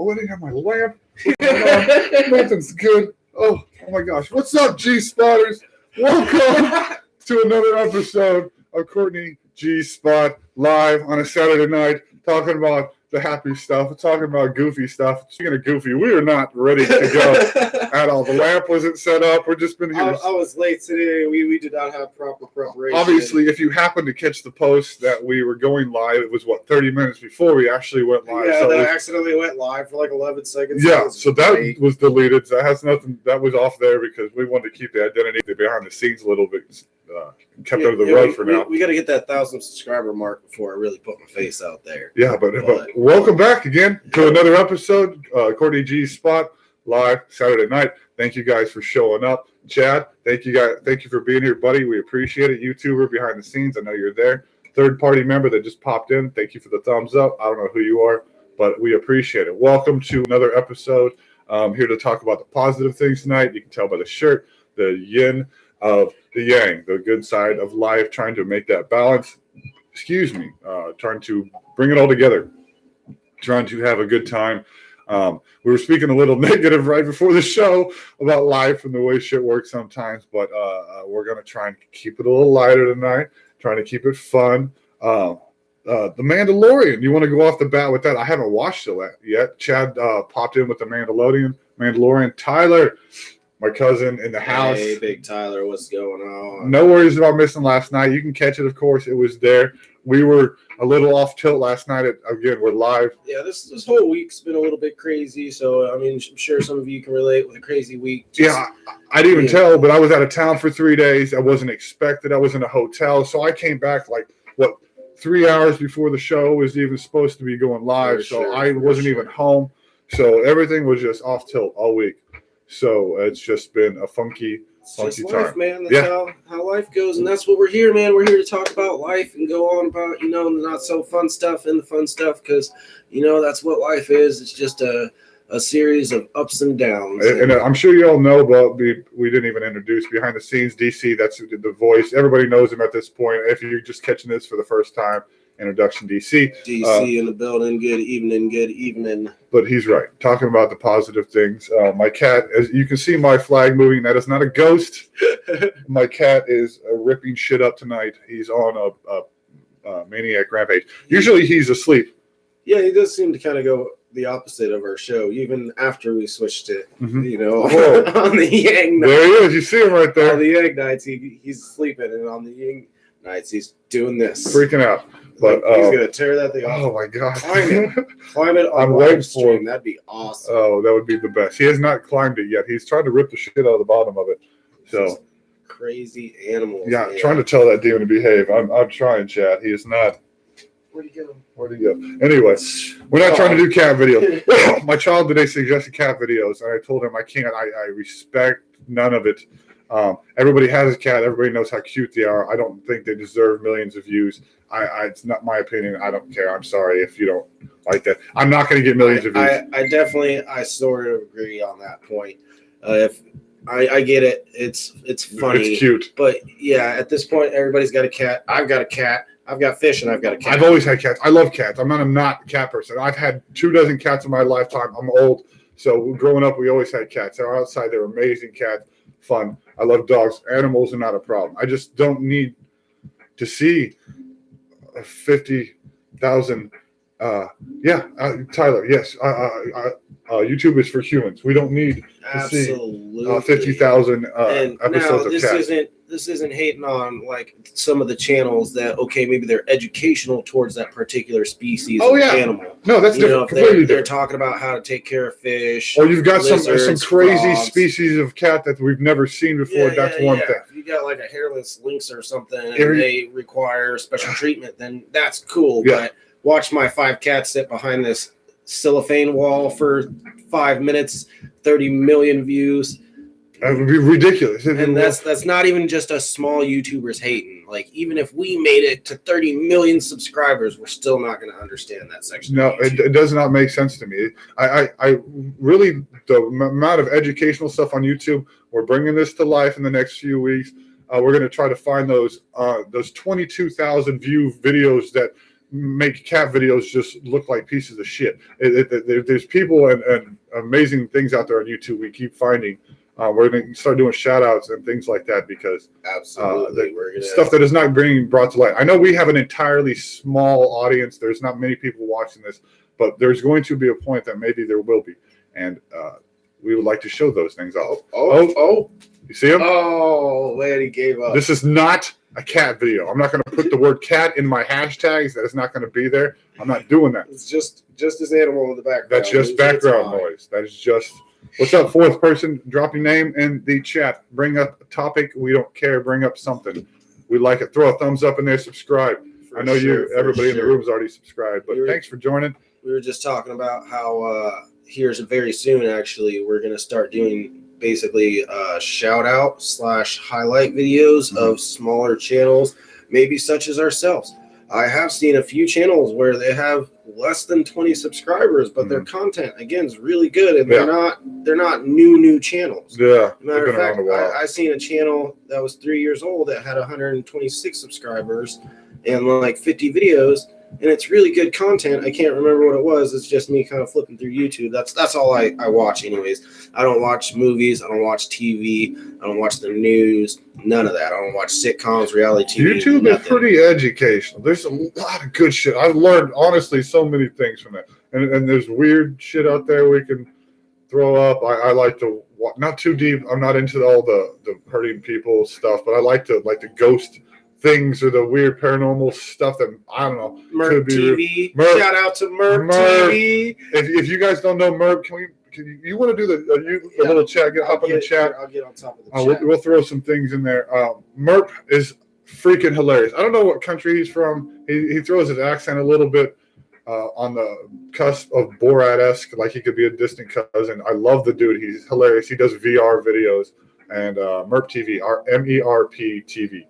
Oh, I didn't have my lamp. Nothing's good. Oh my gosh. What's up, G-Spotters? Welcome to another episode of Courtney G-Spot live on a Saturday night, talking about the happy stuff, talking about goofy stuff. Speaking of goofy, we are not ready to go at all. The lamp wasn't set up. We're just been here. I was late today. We did not have proper preparation. Obviously, if you happen to catch the post that we were going live, it was 30 minutes before we actually went live. Yeah, so that accidentally went live for like 11 seconds. Yeah, so that was deleted. So that has nothing. That was off there because we wanted to keep the identity behind the scenes a little bit. Kept under the rug for now. We got to get that 1,000 subscriber mark before I really put my face out there. Yeah, but welcome back again to another episode. Courtney G Spot live Saturday night. Thank you guys for showing up. Chad, thank you guys. Thank you for being here, buddy. We appreciate it. YouTuber behind the scenes. I know you're there. Third party member that just popped in. Thank you for the thumbs up. I don't know who you are, but we appreciate it. Welcome to another episode. Here to talk about the positive things tonight. You can tell by the shirt, the yin of the yang, the good side of life, trying to make that balance. Trying to bring it all together, trying to have a good time. We were speaking a little negative right before the show about life and the way shit works sometimes, but we're going to try and keep it a little lighter tonight, trying to keep it fun. The Mandalorian, you want to go off the bat with that? I haven't watched it yet. Chad popped in with the Mandalorian. Tyler, my cousin in the house. Hey, Big Tyler, what's going on? No worries about missing last night. You can catch it, of course. It was there. We were a little off tilt last night. Again, we're live. Yeah, this whole week's been a little bit crazy. So, I mean, I'm sure some of you can relate with a crazy week. I didn't even tell, but I was out of town for 3 days. I wasn't expected. I was in a hotel. So I came back 3 hours before the show was even supposed to be going live. I wasn't even home. So everything was just off tilt all week. So it's just been a funky life, time. Man. That's how life goes, and that's what we're here, man. We're here to talk about life and go on about, the not so fun stuff and the fun stuff, because, that's what life is. It's just a series of ups and downs. And I'm sure you all know, but we didn't even introduce behind the scenes DC. That's the voice. Everybody knows him at this point. If you're just catching this for the first time, introduction DC. DC in the building. Good evening. But he's right. Talking about the positive things. My cat, as you can see my flag moving, that is not a ghost. My cat is ripping shit up tonight. He's on a maniac rampage. Usually he's asleep. Yeah, he does seem to kind of go the opposite of our show, even after we switched it, on the Yang night. There he is. You see him right there. On the Yang nights, he's sleeping, and on the Yang nights, he's doing this. Freaking out. But he's going to tear that thing off. Oh, my God. Climb it on live stream. That'd be awesome. Oh, that would be the best. He has not climbed it yet. He's trying to rip the shit out of the bottom of it. So crazy animals. Yeah, man. Trying to tell that demon to behave. I'm trying, Chad. He is not. Where'd he go? Anyway, we're not trying to do cat videos. My child today suggested cat videos, and I told him I can't. I respect none of it. Everybody has a cat. Everybody knows how cute they are. I don't think they deserve millions of views. It's not my opinion. I don't care. I'm sorry if you don't like that. I'm not going to get millions of views. I sort of agree on that point. If I get it, it's funny. It's cute. But yeah, at this point, everybody's got a cat. I've got a cat. I've got fish, and I've got a cat. I've always had cats. I love cats. I'm not a cat person. I've had 24 cats in my lifetime. I'm old. So growing up, we always had cats. They're outside. They're amazing cats. Fun. I love dogs. Animals are not a problem. I just don't need to see 50,000. Tyler, yes. YouTube is for humans. We don't need to see 50,000 episodes of cats. This isn't hating on some of the channels that maybe they're educational towards that particular species of animal. No, that's different. Completely they're talking about how to take care of fish. Or you've got some crazy frogs. Species of cat that we've never seen before. That's one thing. If you got a hairless lynx or something and they require special treatment, then that's cool. Yeah. But watch my 5 cats sit behind this cellophane wall for 5 minutes, 30 million views. That would be ridiculous. And that's not even just us small YouTubers hating. Even if we made it to 30 million subscribers, we're still not going to understand that section. No, it does not make sense to me. I really, the amount of educational stuff on YouTube, we're bringing this to life in the next few weeks. We're going to try to find those 22,000 view videos that make cat videos just look like pieces of shit. There's people and amazing things out there on YouTube we keep finding. We're going to start doing shout outs and things like that because absolutely stuff that is not being brought to light. I know we have an entirely small audience. There's not many people watching this, but there's going to be a point that maybe there will be. And we would like to show those things off. Oh. You see him? Oh, man, he gave up. This is not a cat video. I'm not going to put the word cat in my hashtags. That is not going to be there. I'm not doing that. It's just this animal in the background. That's just background noise. That is just. What's up, fourth person? Drop your name in the chat. Bring up a topic. We don't care. Bring up something. We like it. Throw a thumbs up in there. Subscribe. I know everybody in the room is already subscribed, but thanks for joining. We were just talking about how here's very soon, actually, we're going to start doing basically shout out / highlight videos of smaller channels, maybe such as ourselves. I have seen a few channels where they have less than 20 subscribers, but their content again is really good, and they're not new channels. Yeah. Matter of fact, I seen a channel that was 3 years old that had 126 subscribers and like 50 videos. And it's really good content. I can't remember what it was. It's just me kind of flipping through YouTube. That's all I watch anyways. I don't watch movies. I don't watch TV. I don't watch the news. None of that. I don't watch sitcoms, reality TV. YouTube is pretty educational. There's a lot of good shit. I've learned, honestly, so many things from that. And there's weird shit out there we can throw up. I like to watch, not too deep. I'm not into all the hurting people stuff, but I like the ghost things or the weird paranormal stuff that I don't know. Merp TV. Shout out to Merp TV. If you guys don't know Merp, can you want to do the little chat? Hop in the chat. I'll get on top of the chat. We'll throw some things in there. Merp is freaking hilarious. I don't know what country he's from. He throws his accent a little bit on the cusp of Borat-esque, like he could be a distant cousin. I love the dude. He's hilarious. He does VR videos and Merp TV, MERP TV.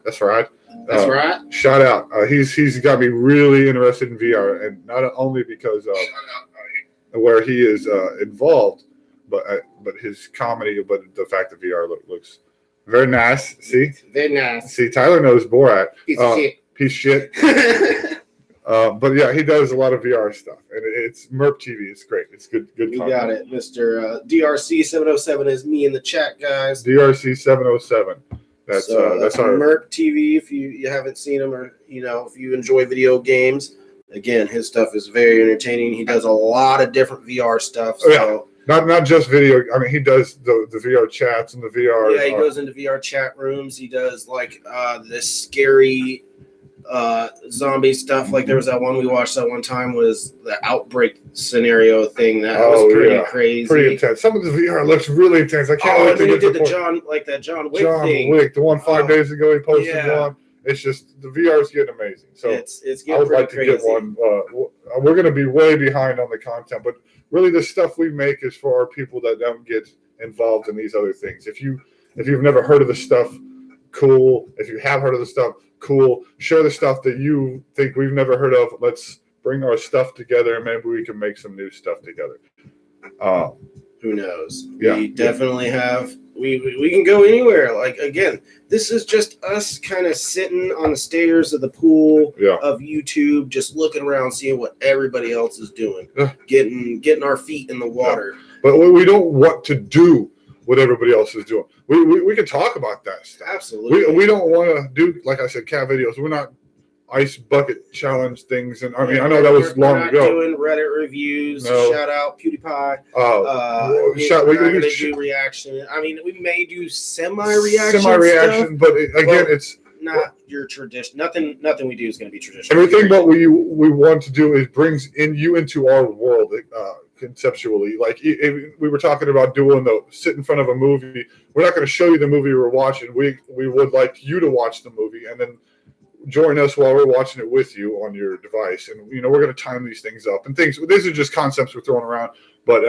That's right. That's right. Shout out. He's got me really interested in VR, and not only because of where he is involved, but his comedy, but the fact that VR looks very nice. See, very nice. See, Tyler knows Borat. Piece of shit. Piece of shit. But yeah, he does a lot of VR stuff, and it's Merp TV. It's great. It's good. Good. You got it, Mr. DRC 707 is me in the chat, guys. DRC 707. That's our Merp TV. If you haven't seen him, or if you enjoy video games, again, his stuff is very entertaining. He does a lot of different VR stuff. So not just video. I mean, he does the VR chats and the VR. Yeah, he goes into VR chat rooms. He does like this scary zombie stuff. Like there was that one we watched that one time was the outbreak scenario thing. That was pretty crazy. Pretty intense. Some of the VR looks really intense. I can't wait to get to the John Wick thing. John Wick, the one 5 days ago he posted one. It's just the VR is getting amazing. So it's getting I would like to crazy. get one. We're going to be way behind on the content, but really the stuff we make is for our people that don't get involved in these other things. If you've never heard of the stuff, cool. If you have heard of the stuff, cool. Share the stuff that you think we've never heard of. Let's bring our stuff together, and maybe we can make some new stuff together. Who knows? Yeah, we definitely have. We can go anywhere. Like again, this is just us kind of sitting on the stairs of the pool of YouTube, just looking around, seeing what everybody else is doing, getting our feet in the water. Yeah. But we don't want to do what everybody else is doing. We can talk about that stuff. Absolutely. We don't want to do, like I said, cat videos. We're not ice bucket challenge things. And I mean, I know that was long ago. We're not doing Reddit reviews. No. Shout out PewDiePie. We're not going to do reaction. I mean, we may do semi-reaction stuff, but again, it's not your tradition. Nothing we do is going to be traditional. Everything that we want to do is brings you into our world. Conceptually, like we were talking about doing sit in front of a movie. We're not going to show you the movie we're watching. We would like you to watch the movie and then join us while we're watching it with you on your device. And we're going to time these things up and things. These are just concepts we're throwing around. But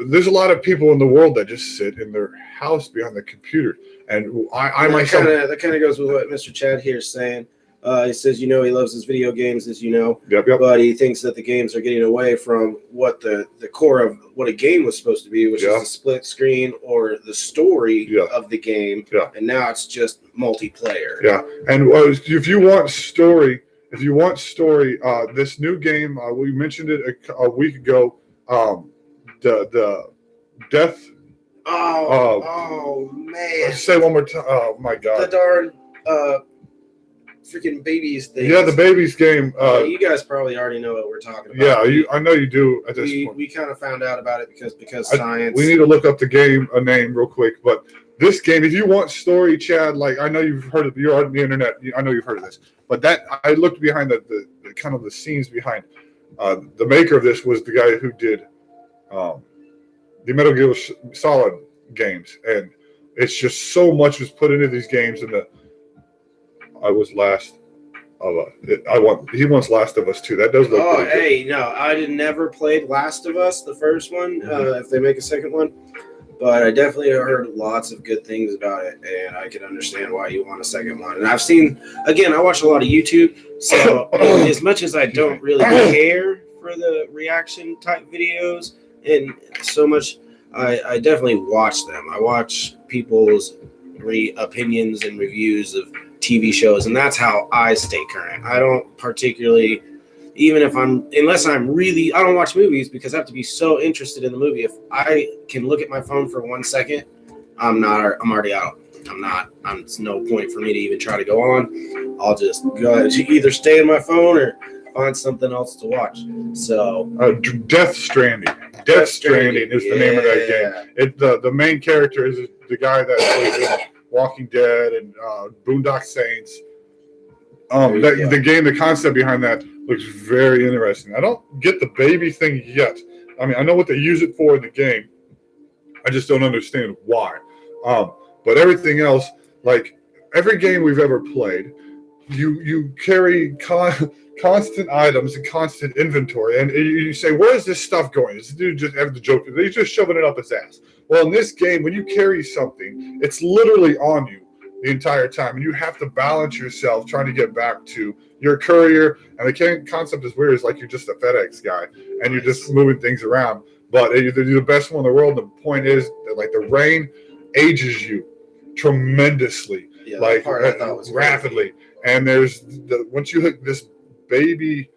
there's a lot of people in the world that just sit in their house behind the computer. And I myself, that kind of goes with what Mr. Chad here is saying. He says, he loves his video games, as you know. Yep. But he thinks that the games are getting away from what the core of what a game was supposed to be, which is the split screen or the story of the game. Yeah. And now it's just multiplayer. Yeah. And if you want story, this new game, we mentioned it a week ago, the Death. Oh man! Say it one more time. Oh my God! The darn freaking babies thing. Yeah, the babies game. You guys probably already know what we're talking about. Yeah, I know you do. At this point, we kind of found out about it because science. We need to look up a name real quick. But this game, if you want story, Chad, like I know you've heard of, you're on the internet. I know you've heard of this. But I looked behind the kind of the scenes behind. The maker of this was the guy who did the Metal Gear Solid games, and it's just so much was put into these games. And he wants Last of Us 2. That does look. Oh, hey, no, I never played Last of Us, the first one. If they make a second one, but I definitely heard lots of good things about it, and I can understand why you want a second one. And I've seen, again, I watch a lot of YouTube, so as much as I don't really care for the reaction type videos, and so much, I definitely watch them. I watch people's opinions and reviews of TV shows, and that's how I stay current. I don't particularly, unless I don't watch movies because I have to be so interested in the movie. If I can look at my phone for 1 second, I'm already out. It's no point for me to even try to go on. I'll just go to either stay in my phone or find something else to watch. So Deathstreaming. Deathstreaming is the name of that game. The main character is the guy that was in Walking Dead and Boondock Saints. The game, the concept behind that looks very interesting. I don't get the baby thing yet. I mean, I know what they use it for in the game. I just don't understand why. But everything else, like every game we've ever played, you carry constant items and constant inventory, and you say, where is this stuff going? This dude just have the joke. He's just shoving it up his ass. Well, in this game, when you carry something, it's literally on you the entire time, and you have to balance yourself trying to get back to your courier. And the concept is weird. It's like you're just a FedEx guy, and you're just moving things around. But you're the best one in the world. The point is that, like, the rain ages you tremendously, like rapidly. And there's once you hit this baby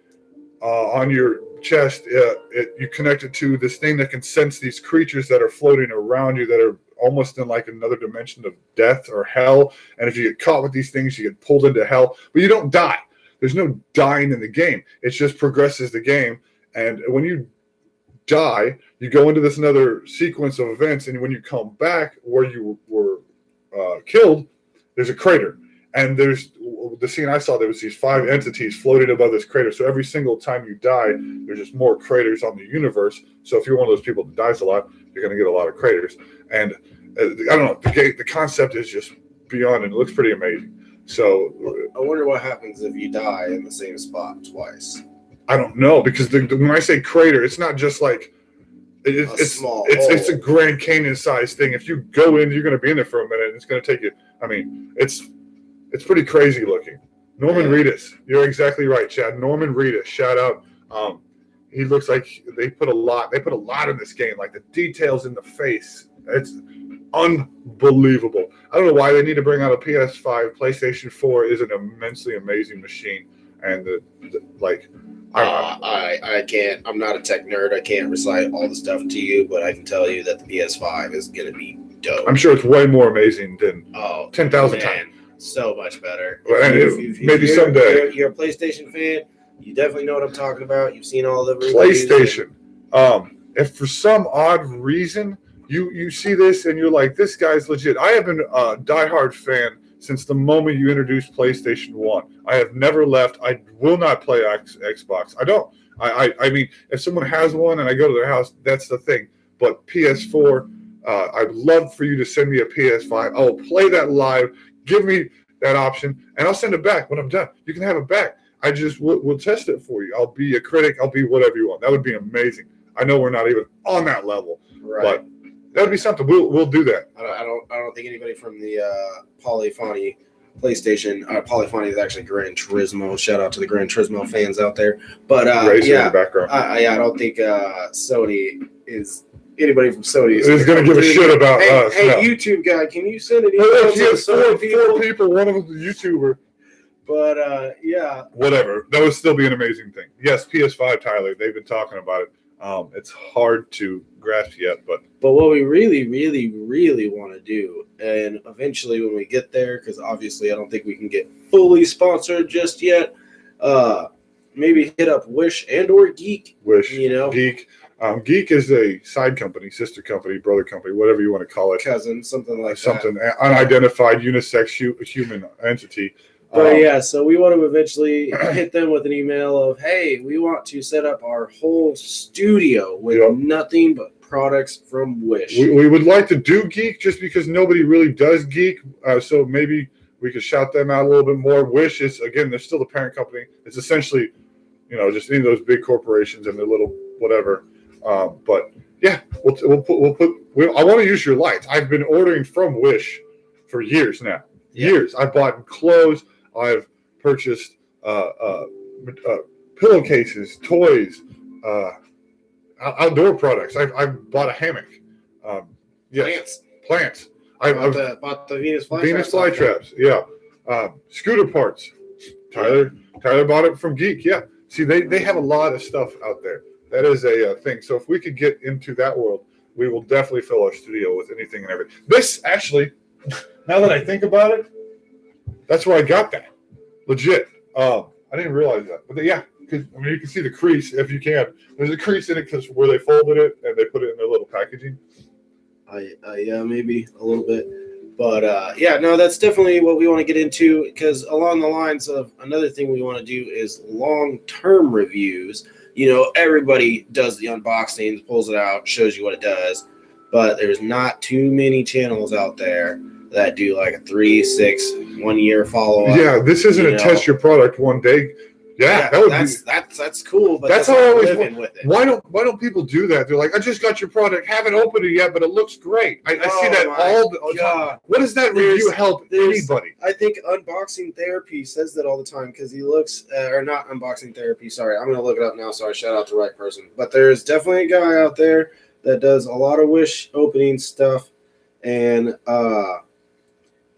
on your chest, you connect it to this thing that can sense these creatures that are floating around you that are almost in like another dimension of death or hell. And if you get caught with these things, you get pulled into hell, but you don't die. There's no dying in the game. It just progresses the game. And when you die, you go into this another sequence of events. And when you come back where you were killed, there's a crater. And there's the scene I saw, there was these 5 entities floating above this crater. So every single time you die, there's just more craters on the universe. So if you're one of those people that dies a lot, you're going to get a lot of craters. And I don't know, the concept is just beyond, and it looks pretty amazing. So I wonder what happens if you die in the same spot twice. I don't know, because when I say crater, it's not just like it's small. It's a Grand Canyon sized thing. If you go in, you're going to be in there for a minute. And it's going to take you. I mean, it's pretty crazy looking. Norman Reedus, you're exactly right, Chad. Norman Reedus, shout out. He looks like they put a lot in this game. Like the details in the face, it's unbelievable. I don't know why they need to bring out a PS5. PlayStation 4 is an immensely amazing machine, and I can't. I'm not a tech nerd. I can't recite all the stuff to you, but I can tell you that the PS5 is gonna be dope. I'm sure it's way more amazing than 10,000 times. So much better. Maybe someday. You're a PlayStation fan. You definitely know what I'm talking about. You've seen all the PlayStation. If for some odd reason you see this and you're like, this guy's legit. I have been a diehard fan since the moment you introduced PlayStation 1. I have never left. I will not play Xbox. I don't. I mean, if someone has one and I go to their house, that's the thing. But PS4, I'd love for you to send me a PS5. I'll play that live. Give me that option, and I'll send it back when I'm done. You can have it back. I just will test it for you. I'll be a critic. I'll be whatever you want. That would be amazing. I know we're not even on that level, but that would be something. We'll do that. I don't think anybody from the Polyphony PlayStation. Polyphony is actually Gran Turismo. Shout out to the Gran Turismo fans out there. But Racing yeah, in the background. I don't think Sony is. Anybody from Sony is going to give a shit about us. Hey, no. YouTube guy, can you send an email Well, to four people, one of them is a YouTuber. But yeah, whatever. That would still be an amazing thing. Yes, PS5, Tyler. They've been talking about it. It's hard to grasp yet, but what we really, really, really want to do, and eventually when we get there, because obviously I don't think we can get fully sponsored just yet. Maybe hit up Wish and or Geek. Wish, Geek. Geek is a side company, sister company, brother company, whatever you want to call it. Cousin, something like something that. Unidentified unisex human entity. But yeah, so we want to eventually hit them with an email of, hey, we want to set up our whole studio with nothing but products from Wish. We would like to do Geek just because nobody really does Geek. So maybe we could shout them out a little bit more. Wish is, again, they're still the parent company. It's essentially, just any of those big corporations and their little whatever. But yeah, we'll put. I want to use your lights. I've been ordering from Wish for years now. Years. I bought clothes. I've purchased pillowcases, toys, outdoor products. I've bought a hammock. Plants. I bought the Venus flytraps. Yeah. Scooter parts. Tyler bought it from Geek. Yeah. See, they have a lot of stuff out there. That is a thing. So if we could get into that world, we will definitely fill our studio with anything and everything. This actually, now that I think about it, that's where I got that. Legit. I didn't realize that. But yeah, because you can see the crease if you can. There's a crease in it because where they folded it and they put it in their little packaging. Yeah, maybe a little bit. But yeah, no, that's definitely what we want to get into, because along the lines of another thing we want to do is long-term reviews. Everybody does the unboxings, pulls it out, shows you what it does, but there's not too many channels out there that do like a 3, 6, 1 year follow-up. Yeah, this isn't a test your product one day. Yeah, that's cool, but that's how I always living with it. Why don't people do that? They're like, I just got your product, haven't opened it yet, but it looks great. I see that all the time. What does that review help anybody? I think Unboxing Therapy says that all the time, because he looks, or not Unboxing Therapy, sorry, I'm going to look it up now so I shout out the right person. But there's definitely a guy out there that does a lot of Wish opening stuff, and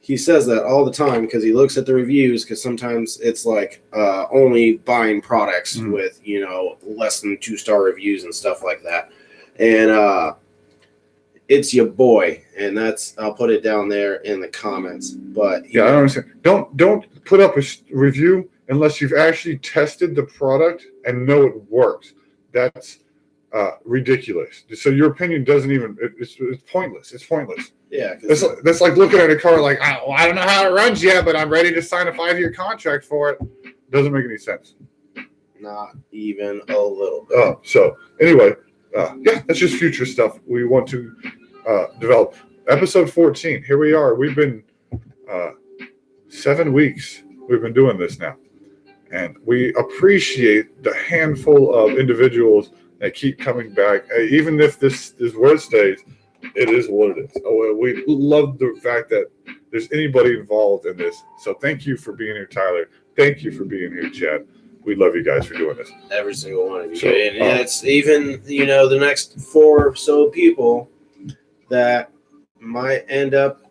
he says that all the time because he looks at the reviews, because sometimes it's like only buying products with, less than 2-star reviews and stuff like that. And it's your boy. And I'll put it down there in the comments. But yeah, I don't understand. Don't put up a review unless you've actually tested the product and know it works. That's ridiculous. So your opinion doesn't even, it's pointless. It's pointless. Yeah, that's like looking at a car like, I don't know how it runs yet, but I'm ready to sign a 5-year contract for it. Doesn't make any sense. Not even a little bit. So anyway, yeah, that's just future stuff we want to develop. Episode 14. Here we are. We've been 7 weeks. We've been doing this now, and we appreciate the handful of individuals that keep coming back. Even if this is where it stays, it is what it is. We love the fact that there's anybody involved in this. So thank you for being here, Tyler. Thank you for being here, Chad. We love you guys for doing this. Every single one of you. So, and it's even, the next 4 or so people that might end up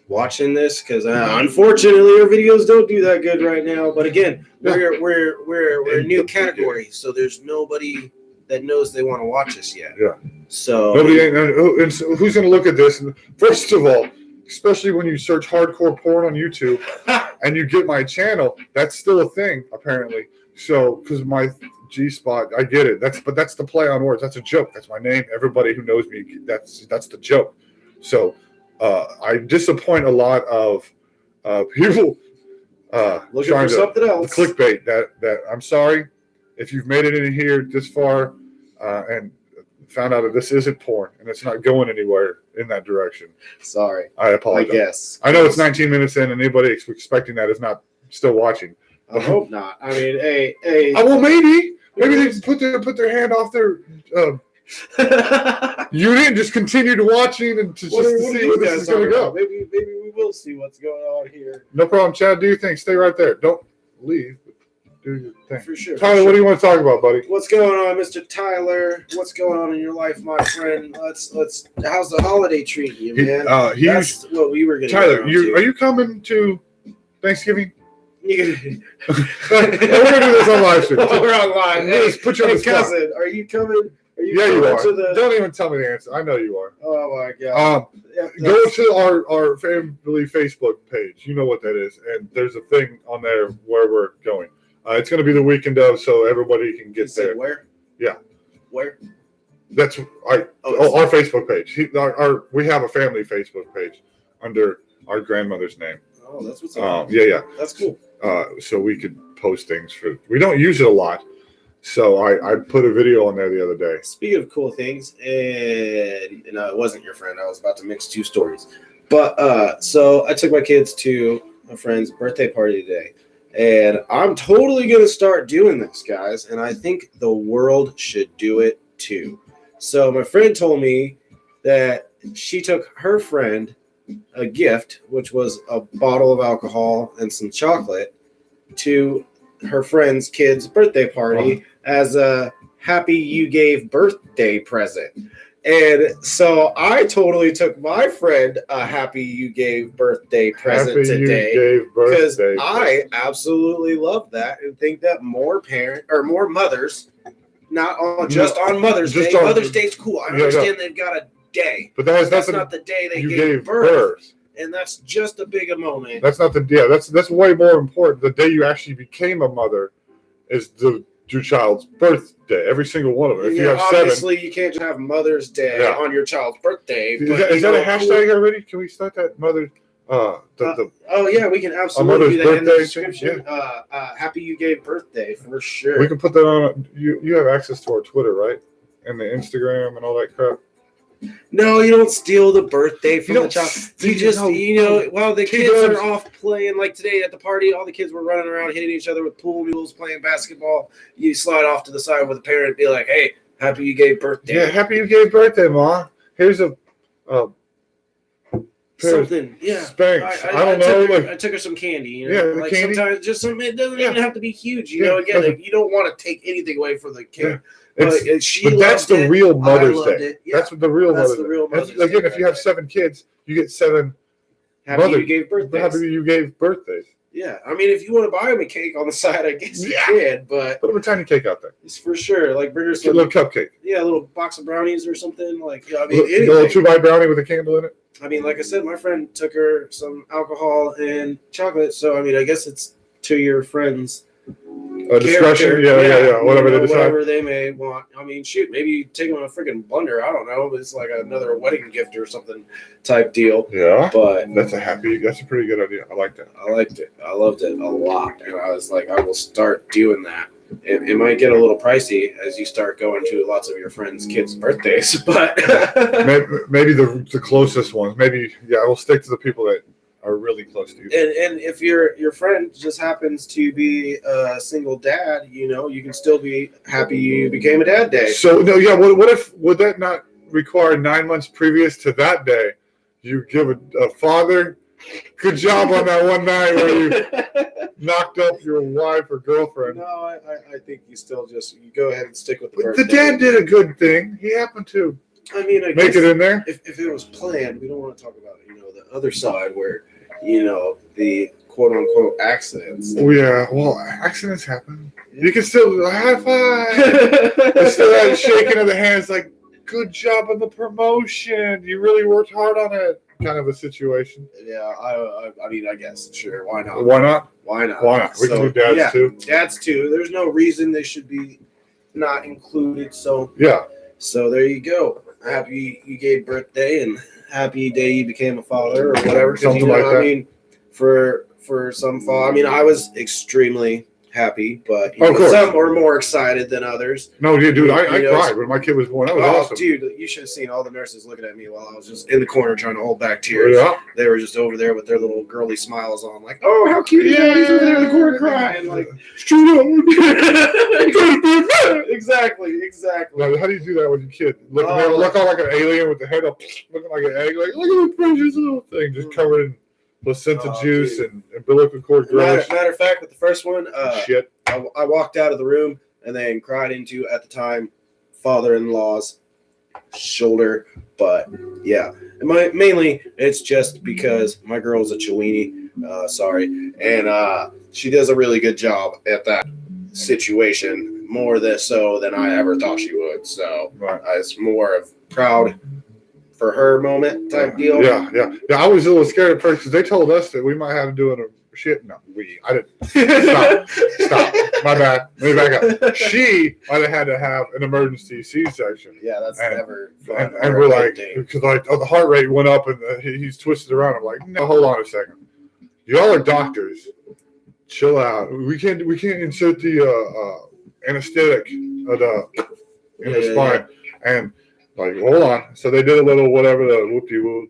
watching this, because unfortunately our videos don't do that good right now. But again, we're a new category, so there's nobody that knows they want to watch us yet. Yeah. So who's going to look at this? First of all, especially when you search hardcore porn on YouTube and you get my channel, that's still a thing apparently. So because my G-spot, I get it. That's the play on words. That's a joke. That's my name. Everybody who knows me, that's the joke. So I disappoint a lot of people looking for something else. Clickbait. That I'm sorry if you've made it in here this far and found out that this isn't porn and it's not going anywhere in that direction. Sorry. I apologize. I guess. I know it's 19 minutes in and anybody expecting that is not still watching. I hope not. I mean, well, maybe they put their hand off their You didn't just continue to watching and to see where this is going to go. Maybe we will see what's going on here. No problem, Chad. Do your thing. Stay right there. Don't leave. Do your thing. For sure. Tyler, what do you want to talk about, buddy? What's going on, Mr. Tyler? What's going on in your life, my friend? Let's. How's the holiday treating you, man? That's what we were going to. Tyler, are you coming to Thanksgiving? We're gonna do this on live stream. We're on live. Hey, put you on the spot. Cousin, are you coming? Yeah, you are. Don't even tell me the answer. I know you are. Oh my god. Go to our family Facebook page. You know what that is, and there's a thing on there where we're going. It's going to be the weekend of, so everybody can get there. Where? Yeah. Where? That's our Facebook page. We have a family Facebook page under our grandmother's name. Oh, that's what's up. Yeah. That's cool. So we could post things we don't use it a lot. So I put a video on there the other day. Speaking of cool things, and it wasn't your friend. I was about to mix two stories. But so I took my kids to a friend's birthday party today. And I'm totally going to start doing this, guys. And I think the world should do it too. So my friend told me that she took her friend a gift, which was a bottle of alcohol and some chocolate, to her friend's kid's birthday party as a happy you gave birthday present. And so I totally took my friend a happy you gave birthday present today because I absolutely love that and think that more mothers, not on just on Mother's Day. Mother's Day's cool. I understand they've got a day, but that's not the day they gave birth. And that's just a big a moment. That's not that's way more important. The day you actually became a mother is your child's birthday. Every single one of them. If you have obviously 7, you can't just have Mother's Day on your child's birthday. Is that a hashtag already? Can we start that mother? Oh yeah, we can absolutely do that in the description. Yeah. Happy you gave birthday for sure. We can put that on. You have access to our Twitter, right? And the Instagram and all that crap. No, you don't steal the birthday from the child. You just, while the kids are off playing, like today at the party, all the kids were running around hitting each other with pool mules, playing basketball. You slide off to the side with a parent and be like, hey, happy you gave birthday. Yeah, happy you gave birthday, Ma. Here's a something. Yeah. Spanks. I don't know. I took her some candy. Like candy? Sometimes just something. It doesn't even have to be huge. Again, you don't want to take anything away from the kid. Yeah. But that's the real Mother's Day. Yeah. That's what the real Mother's Day. Again, if you have 7 kids, you get 7 happy you gave birthdays. Happy you gave birthdays. Yeah, I mean, if you want to buy them a cake on the side, I guess you can. But put them a tiny cake out there. It's for sure. Like bring her some little cupcake. Yeah, a little box of brownies or something. Like a little 2-bite brownie with a candle in it. I mean, like I said, my friend took her some alcohol and chocolate. So I mean, I guess it's to your friend's discretion, whatever they may want. I mean, shoot, maybe you take them a freaking blender. I don't know, but it's like another wedding gift or something type deal. Yeah, but that's a pretty good idea. I like that. I liked it. I loved it a lot, and I was like, I will start doing that. It might get a little pricey as you start going to lots of your friends' kids' birthdays, but maybe the closest ones. Maybe we'll stick to the people that are really close to you. And if your friend just happens to be a single dad, you can still be happy you became a dad day. So would that not require 9 months previous to that day? You give a father, good job on that one night where you knocked up your wife or girlfriend. No, I think you still you go ahead and stick with the birthday. The dad did a good thing. He happened to make it in there. If it was planned, we don't want to talk about the other side where the quote unquote accidents. Oh yeah, well, accidents happen. You can still high five. There's still that shaking of the hands, like good job on the promotion. You really worked hard on it, kind of a situation. Yeah, I mean, I guess sure. Why not? Why not? Why not? Why not? We can do dads too. Dads too. There's no reason they should be not included. So yeah. So there you go. Happy you gave birthday and happy day you became a father or whatever. Something like that. I mean, for some fall, I mean, I was extremely happy, but some are more excited than others. No, yeah, dude, I cried when my kid was born. That was awesome. Dude, you should have seen all the nurses looking at me while I was just in the corner trying to hold back tears. Yeah. They were just over there with their little girly smiles on, like, oh, how cute is that? He's over there in the corner crying. Like, exactly. Now, how do you do that with your kid? Look all like an alien with the head up, looking like an egg. Like, look at the precious little thing, just covered in placenta juice and umbilical cord growth. Matter of fact, with the first one, shit. I walked out of the room and then cried into, at the time, father-in-law's shoulder. But yeah, mainly it's just because my girl's a Chiweenie, and she does a really good job at that situation, more so than I ever thought she would. So it's more of proud for her moment type deal. Yeah. I was a little scared at first because they told us that we might have to do shit. No, I didn't. Stop. My bad. Let me back up. She might have had to have an emergency C-section. Yeah, that's never fun. And we're like, because the heart rate went up and he's twisted around. I'm like, no, hold on a second. Y'all are doctors. Chill out. We can't insert the anesthetic in the spine. And like, hold on. So they did a little whatever, the whoop-de-whoop,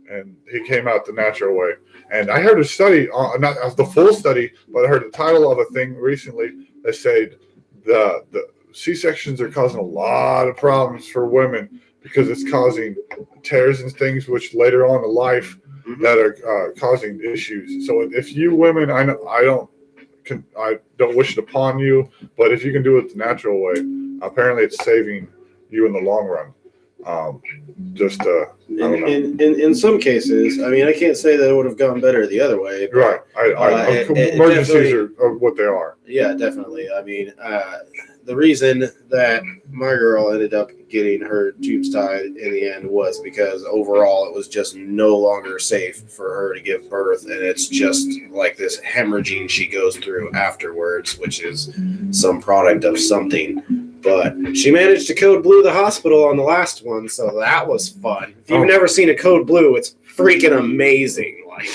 and he came out the natural way. And I heard a study, not the full study, but I heard the title of a thing recently that said the C-sections are causing a lot of problems for women because it's causing tears and things which later on in life that are causing issues. So if you women, I don't wish it upon you, but if you can do it the natural way, apparently it's saving you in the long run. I don't know. In some cases, I mean, I can't say that it would have gone better the other way. But, right. Emergencies are what they are. Yeah, definitely. I mean, the reason that my girl ended up getting her tubes tied in the end was because overall it was just no longer safe for her to give birth, and it's just like this hemorrhaging she goes through afterwards, which is some product of something. But she managed to code blue the hospital on the last one, so that was fun. If you've never seen a code blue, it's freaking amazing. Like,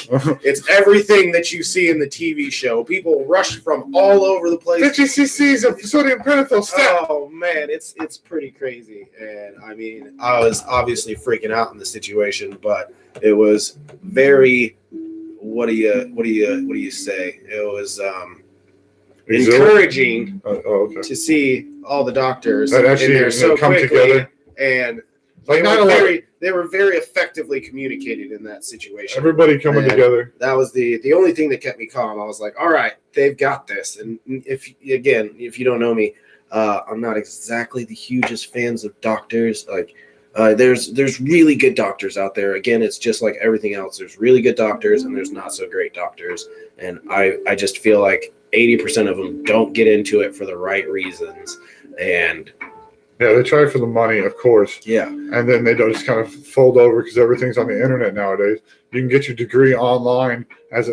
it's everything that you see in the TV show. People rush from all over the place. 50 cc's of sodium pentothal. Oh man, it's pretty crazy. And I mean, I was obviously freaking out in the situation, but it was very what do you say? It was encouraging to see all the doctors that actually in there so come quickly, together, and like they were very effectively communicated in that situation. Everybody coming together. That was the only thing that kept me calm. I was like, all right, they've got this. And if you don't know me, I'm not exactly the hugest fans of doctors. Like, there's really good doctors out there. Again, it's just like everything else. There's really good doctors and there's not so great doctors. And I just feel like 80% of them don't get into it for the right reasons. And yeah, they try for the money, of course. Yeah. And then they don't just kind of fold over because everything's on the internet nowadays. You can get your degree online at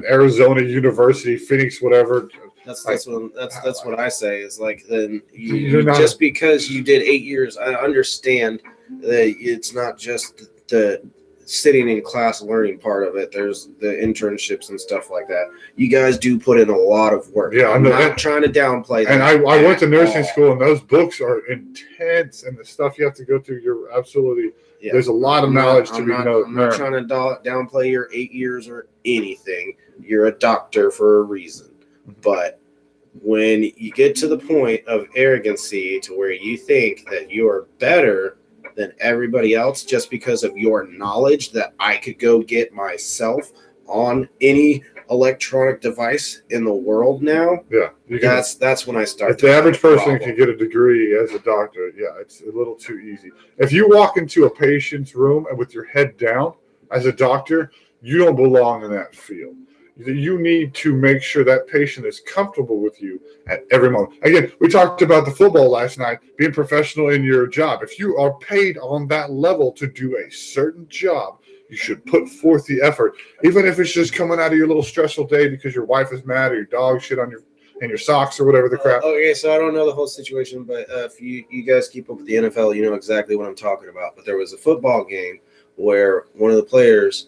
Arizona University, Phoenix, whatever. That's what I say is like, then just because you did 8 years, I understand that it's not just the sitting in class learning part of it. There's the internships and stuff like that. You guys do put in a lot of work. Yeah, I'm not trying to downplay that. And I went to nursing school, and those books are intense, and the stuff you have to go through, you're absolutely, there's a lot of knowledge to be known. I'm not trying to downplay your 8 years or anything. You're a doctor for a reason. But when you get to the point of arrogancy to where you think that you are better than everybody else just because of your knowledge that I could go get myself on any electronic device in the world now. Yeah, that's when I start. If the average person can get a degree as a doctor, yeah, it's a little too easy. If you walk into a patient's room and with your head down as a doctor, you don't belong in that field. You need to make sure that patient is comfortable with you at every moment. Again, we talked about the football last night, being professional in your job. If you are paid on that level to do a certain job, you should put forth the effort, even if it's just coming out of your little stressful day because your wife is mad or your dog shit on your socks or whatever the crap. Okay, so I don't know the whole situation, but if you guys keep up with the NFL, you know exactly what I'm talking about. But there was a football game where one of the players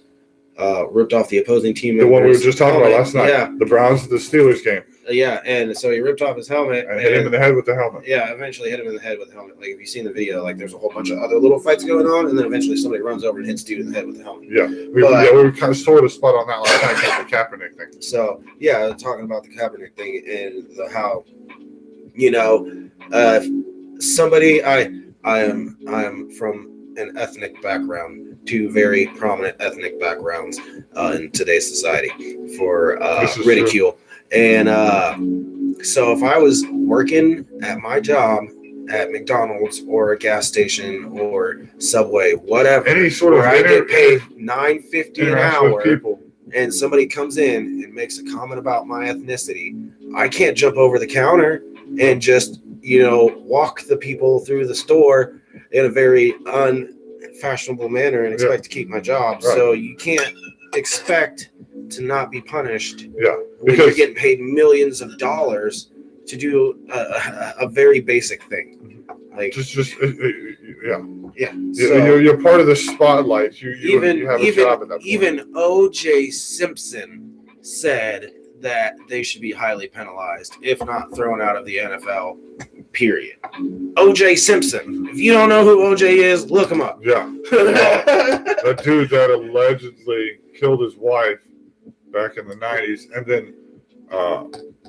ripped off the opposing team. The one we were just talking about last night. Yeah. The Browns, the Steelers game. Yeah, and so he ripped off his helmet and hit him in the head with the helmet. Yeah, eventually hit him in the head with the helmet. Like if you've seen the video, like there's a whole bunch of other little fights going on, and then eventually somebody runs over and hits dude in the head with the helmet. Yeah, we were kind of sort of spot on that last night with the Kaepernick thing. So yeah, talking about the Kaepernick thing and how, somebody I am from an ethnic background, two very prominent ethnic backgrounds in today's society for ridicule. True. And so if I was working at my job at McDonald's or a gas station or Subway, whatever, any sort of I get paid $9.50 an hour, and somebody comes in and makes a comment about my ethnicity, I can't jump over the counter and just walk the people through the store in a very unfashionable manner and expect to keep my job. Right. So you can't expect to not be punished. Yeah, when you're getting paid millions of dollars to do a very basic thing. Like yeah. So you're part of the spotlight. You have a job at that point. Even O.J. Simpson said that they should be highly penalized, if not thrown out of the NFL. Period. O.J. Simpson. If you don't know who O.J. is, look him up. Yeah. That dude that allegedly killed his wife back in the 90s and then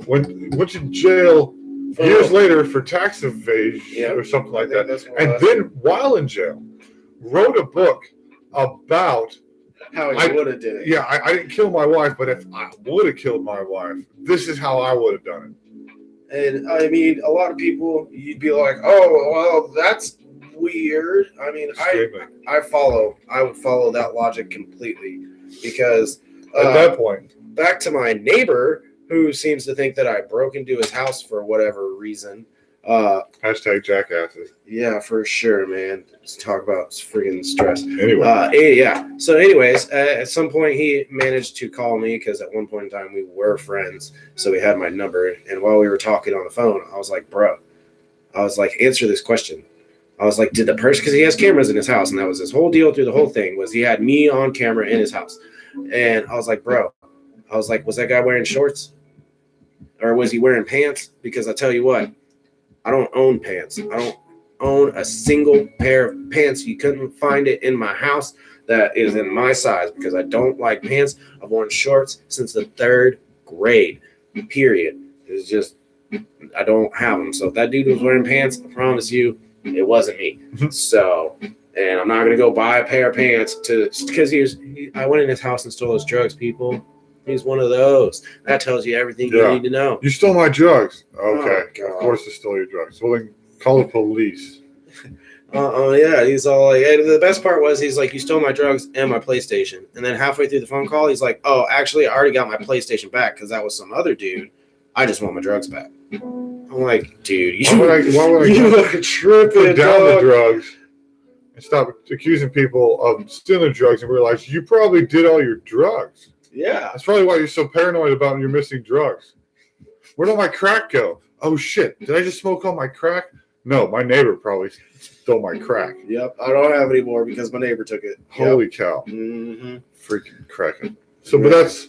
went to jail years later for tax evasion or something like that. And then while in jail, wrote a book about how he would have did it. Yeah, I didn't kill my wife, but if I would have killed my wife, this is how I would have done it. And I mean, a lot of people, you'd be like, "Oh, well, that's weird." I mean, I would follow that logic completely because at that point, back to my neighbor who seems to think that I broke into his house for whatever reason. Hashtag jackasses. Yeah, for sure, man. Let's talk about freaking stress. Anyway. Yeah. So anyways, at some point he managed to call me because at one point in time we were friends. So he had my number. And while we were talking on the phone, I was like, bro, answer this question. I was like, did the person, because he has cameras in his house. And that was his whole deal through the whole thing was he had me on camera in his house. And I was like, bro, was that guy wearing shorts? Or was he wearing pants? Because I tell you what, I don't own pants. I don't own a single pair of pants. You couldn't find it in my house that is in my size because I don't like pants. I've worn shorts since the 3rd grade, period. It's just, I don't have them. So if that dude was wearing pants, I promise you, it wasn't me. So, and I'm not going to go buy a pair of pants because I went in his house and stole his drugs, people. He's one of those. That tells you everything you need to know. You stole my drugs. Okay. Of course I stole your drugs. Well, then call the police. Yeah. He's all like, hey, the best part was he's like, you stole my drugs and my PlayStation. And then halfway through the phone call, he's like, oh, actually, I already got my PlayStation back because that was some other dude. I just want my drugs back. I'm like, dude, you look tripping. Put down the drugs and stop accusing people of stealing drugs and realize you probably did all your drugs. Yeah. That's probably why you're so paranoid about your missing drugs. Where'd all my crack go? Oh, shit. Did I just smoke all my crack? No, my neighbor probably stole my crack. Yep. I don't have any more because my neighbor took it. Holy cow. Mm-hmm. Freaking cracking. So, but that's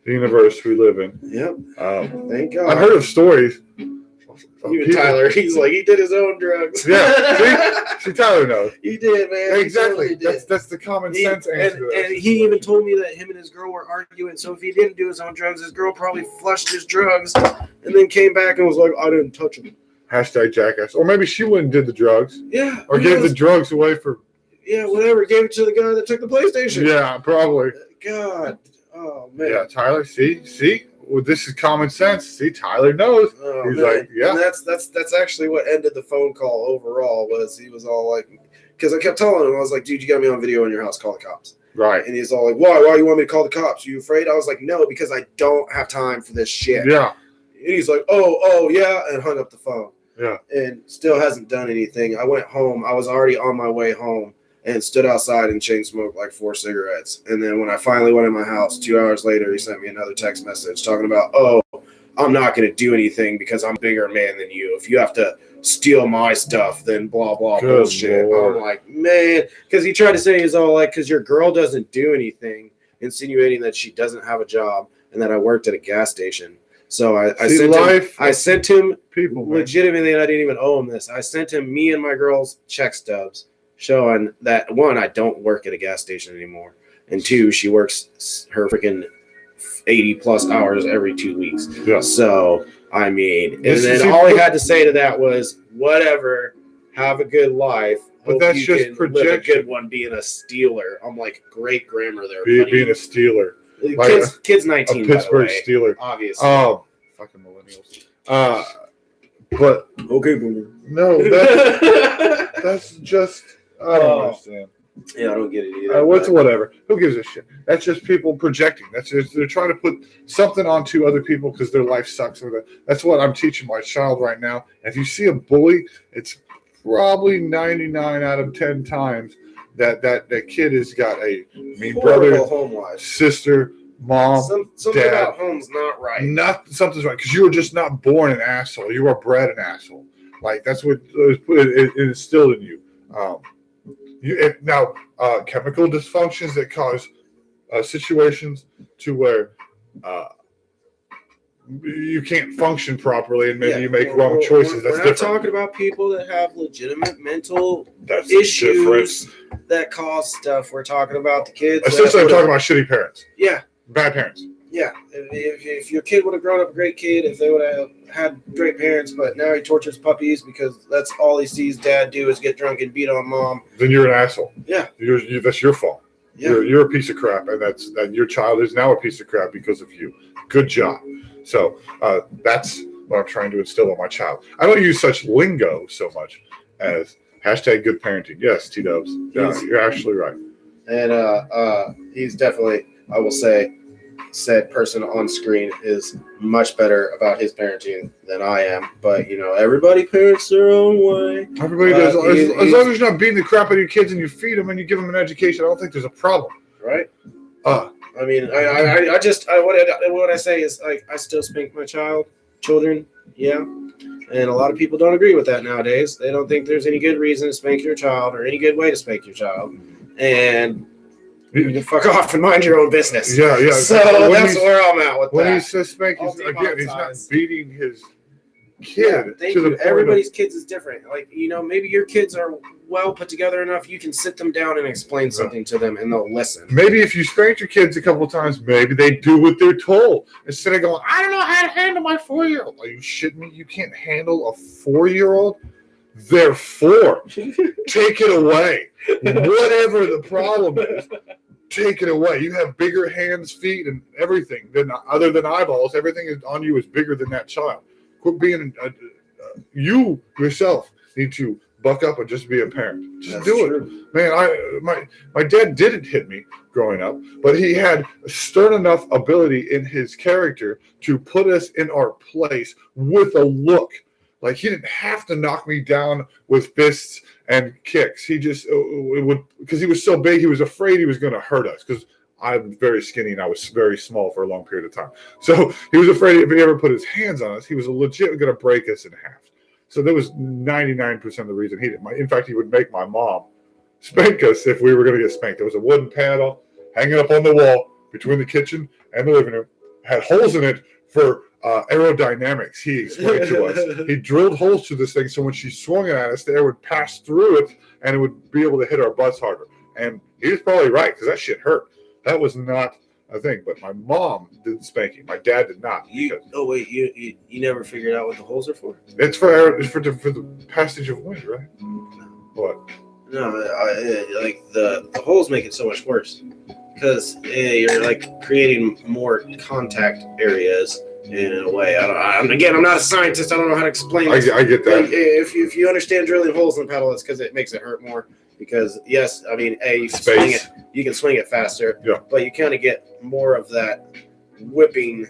the universe we live in. Yep. Thank God. I've heard of stories. Even Tyler, he's like, he did his own drugs. Yeah. See, Tyler knows. He did, man. Exactly. He totally did. That's the common sense answer. And he even told me that him and his girl were arguing. So if he didn't do his own drugs, his girl probably flushed his drugs and then came back and was like, I didn't touch them. Hashtag jackass. Or maybe she went and did the drugs. Yeah. Or gave the drugs away for. Yeah, whatever. Gave it to the guy that took the PlayStation. Yeah, probably. God. Oh, man. Yeah, Tyler. See? Well, this is common sense. See, Tyler knows. Oh, he's man. like, yeah. And that's actually what ended the phone call overall was he was all like, because I kept telling him, I was like, dude, you got me on video in your house. Call the cops. Right. And he's all like, why? Why you want me to call the cops? You afraid? I was like, no, because I don't have time for this shit. Yeah. And he's like, oh, yeah, and hung up the phone. Yeah. And still hasn't done anything. I went home. I was already on my way home and stood outside and chain smoked like 4 cigarettes. And then when I finally went in my house, 2 hours later, he sent me another text message talking about, I'm not going to do anything because I'm a bigger man than you. If you have to steal my stuff, then blah, blah, Good bullshit. Lord. I'm like, man, because he tried to say he's all like, because your girl doesn't do anything, insinuating that she doesn't have a job and that I worked at a gas station. So I sent him people, legitimately, and I didn't even owe him this. I sent him me and my girl's check stubs showing that, one, I don't work at a gas station anymore, and two, she works her freaking 80 plus hours every 2 weeks. Yeah. So I mean, and then all he had to say to that was, whatever, have a good life. But that's just projection. Live a good one being a Steeler. I'm like, great grammar there. Being a Steeler. Kid's 19, a Pittsburgh by the way, Steeler. obviously. Oh, fucking millennials. But okay, boomer. No, that's just, I don't understand. Yeah, I don't get it either. Whatever. Who gives a shit? That's just people projecting. That's just, they're trying to put something onto other people because their life sucks. That's what I'm teaching my child right now. If you see a bully, it's probably 99 out of 10 times that kid has got a mean brother, home life, sister, mom, something dad. About home's not right. Something's right because you were just not born an asshole. You were bred an asshole. Like that's what it instilled in you. Chemical dysfunctions that cause situations to where you can't function properly and maybe you make wrong choices. That's we're not different. Talking about people that have legitimate mental issues that cause stuff. We're talking about the kids. Essentially, I'm talking about shitty parents. Yeah. Bad parents. Yeah. If your kid would have grown up a great kid, if they would have had great parents, but now he tortures puppies because that's all he sees dad do is get drunk and beat on mom. Then you're an asshole. Yeah. That's your fault. Yeah. You're a piece of crap, and your child is now a piece of crap because of you. Good job. So that's what I'm trying to instill in my child. I don't use such lingo so much as #good parenting. Yes, T-dubs. Yeah, you're actually right. And he's definitely, I will say, said person on screen is much better about his parenting than I am. But, everybody parents their own way. Everybody does. As long as you're not beating the crap out of your kids and you feed them and you give them an education, I don't think there's a problem. Right? I mean, what I say is, I still spank my children, yeah. And a lot of people don't agree with that nowadays. They don't think there's any good reason to spank your child or any good way to spank your child. And you can fuck off and mind your own business. Yeah. So that's where I'm at with that. When he says spank, he's not beating his kid. Yeah, everybody's kids is different. Like, maybe your kids are well put together enough you can sit them down and explain something to them and they'll listen. Maybe if you spank your kids a couple of times, maybe they do what they're told instead of going, I don't know how to handle my 4-year-old. Are you shitting me? You can't handle a 4-year-old? They're 4. Take it away. Whatever the problem is, take it away. You have bigger hands, feet, and everything other than eyeballs. Everything on you is bigger than that child. Quit being you yourself need to buck up and just be a parent. Just do it. Man, my dad didn't hit me growing up, but he had a stern enough ability in his character to put us in our place with a look. Like, he didn't have to knock me down with fists and kicks. He just because he was so big, he was afraid he was going to hurt us because I'm very skinny and I was very small for a long period of time. So he was afraid if he ever put his hands on us, he was legit going to break us in half. So that was 99% of the reason he didn't. In fact, he would make my mom spank us if we were going to get spanked. There was a wooden paddle hanging up on the wall between the kitchen and the living room. Had holes in it for aerodynamics, he explained to us. He drilled holes through this thing so when she swung it at us, the air would pass through it and it would be able to hit our butts harder. And he was probably right because that shit hurt. That was not a thing. But my mom did spanking. My dad did not. You never figured out what the holes are for? It's for the passage of wind, right? What? No, like the holes make it so much worse because you're like creating more contact areas. In a way, I'm not a scientist. I don't know how to explain this. I get that. If you understand drilling holes in the pedal, it's because it makes it hurt more. Because yes, I mean, you can swing it faster. Yeah. But you kind of get more of that whipping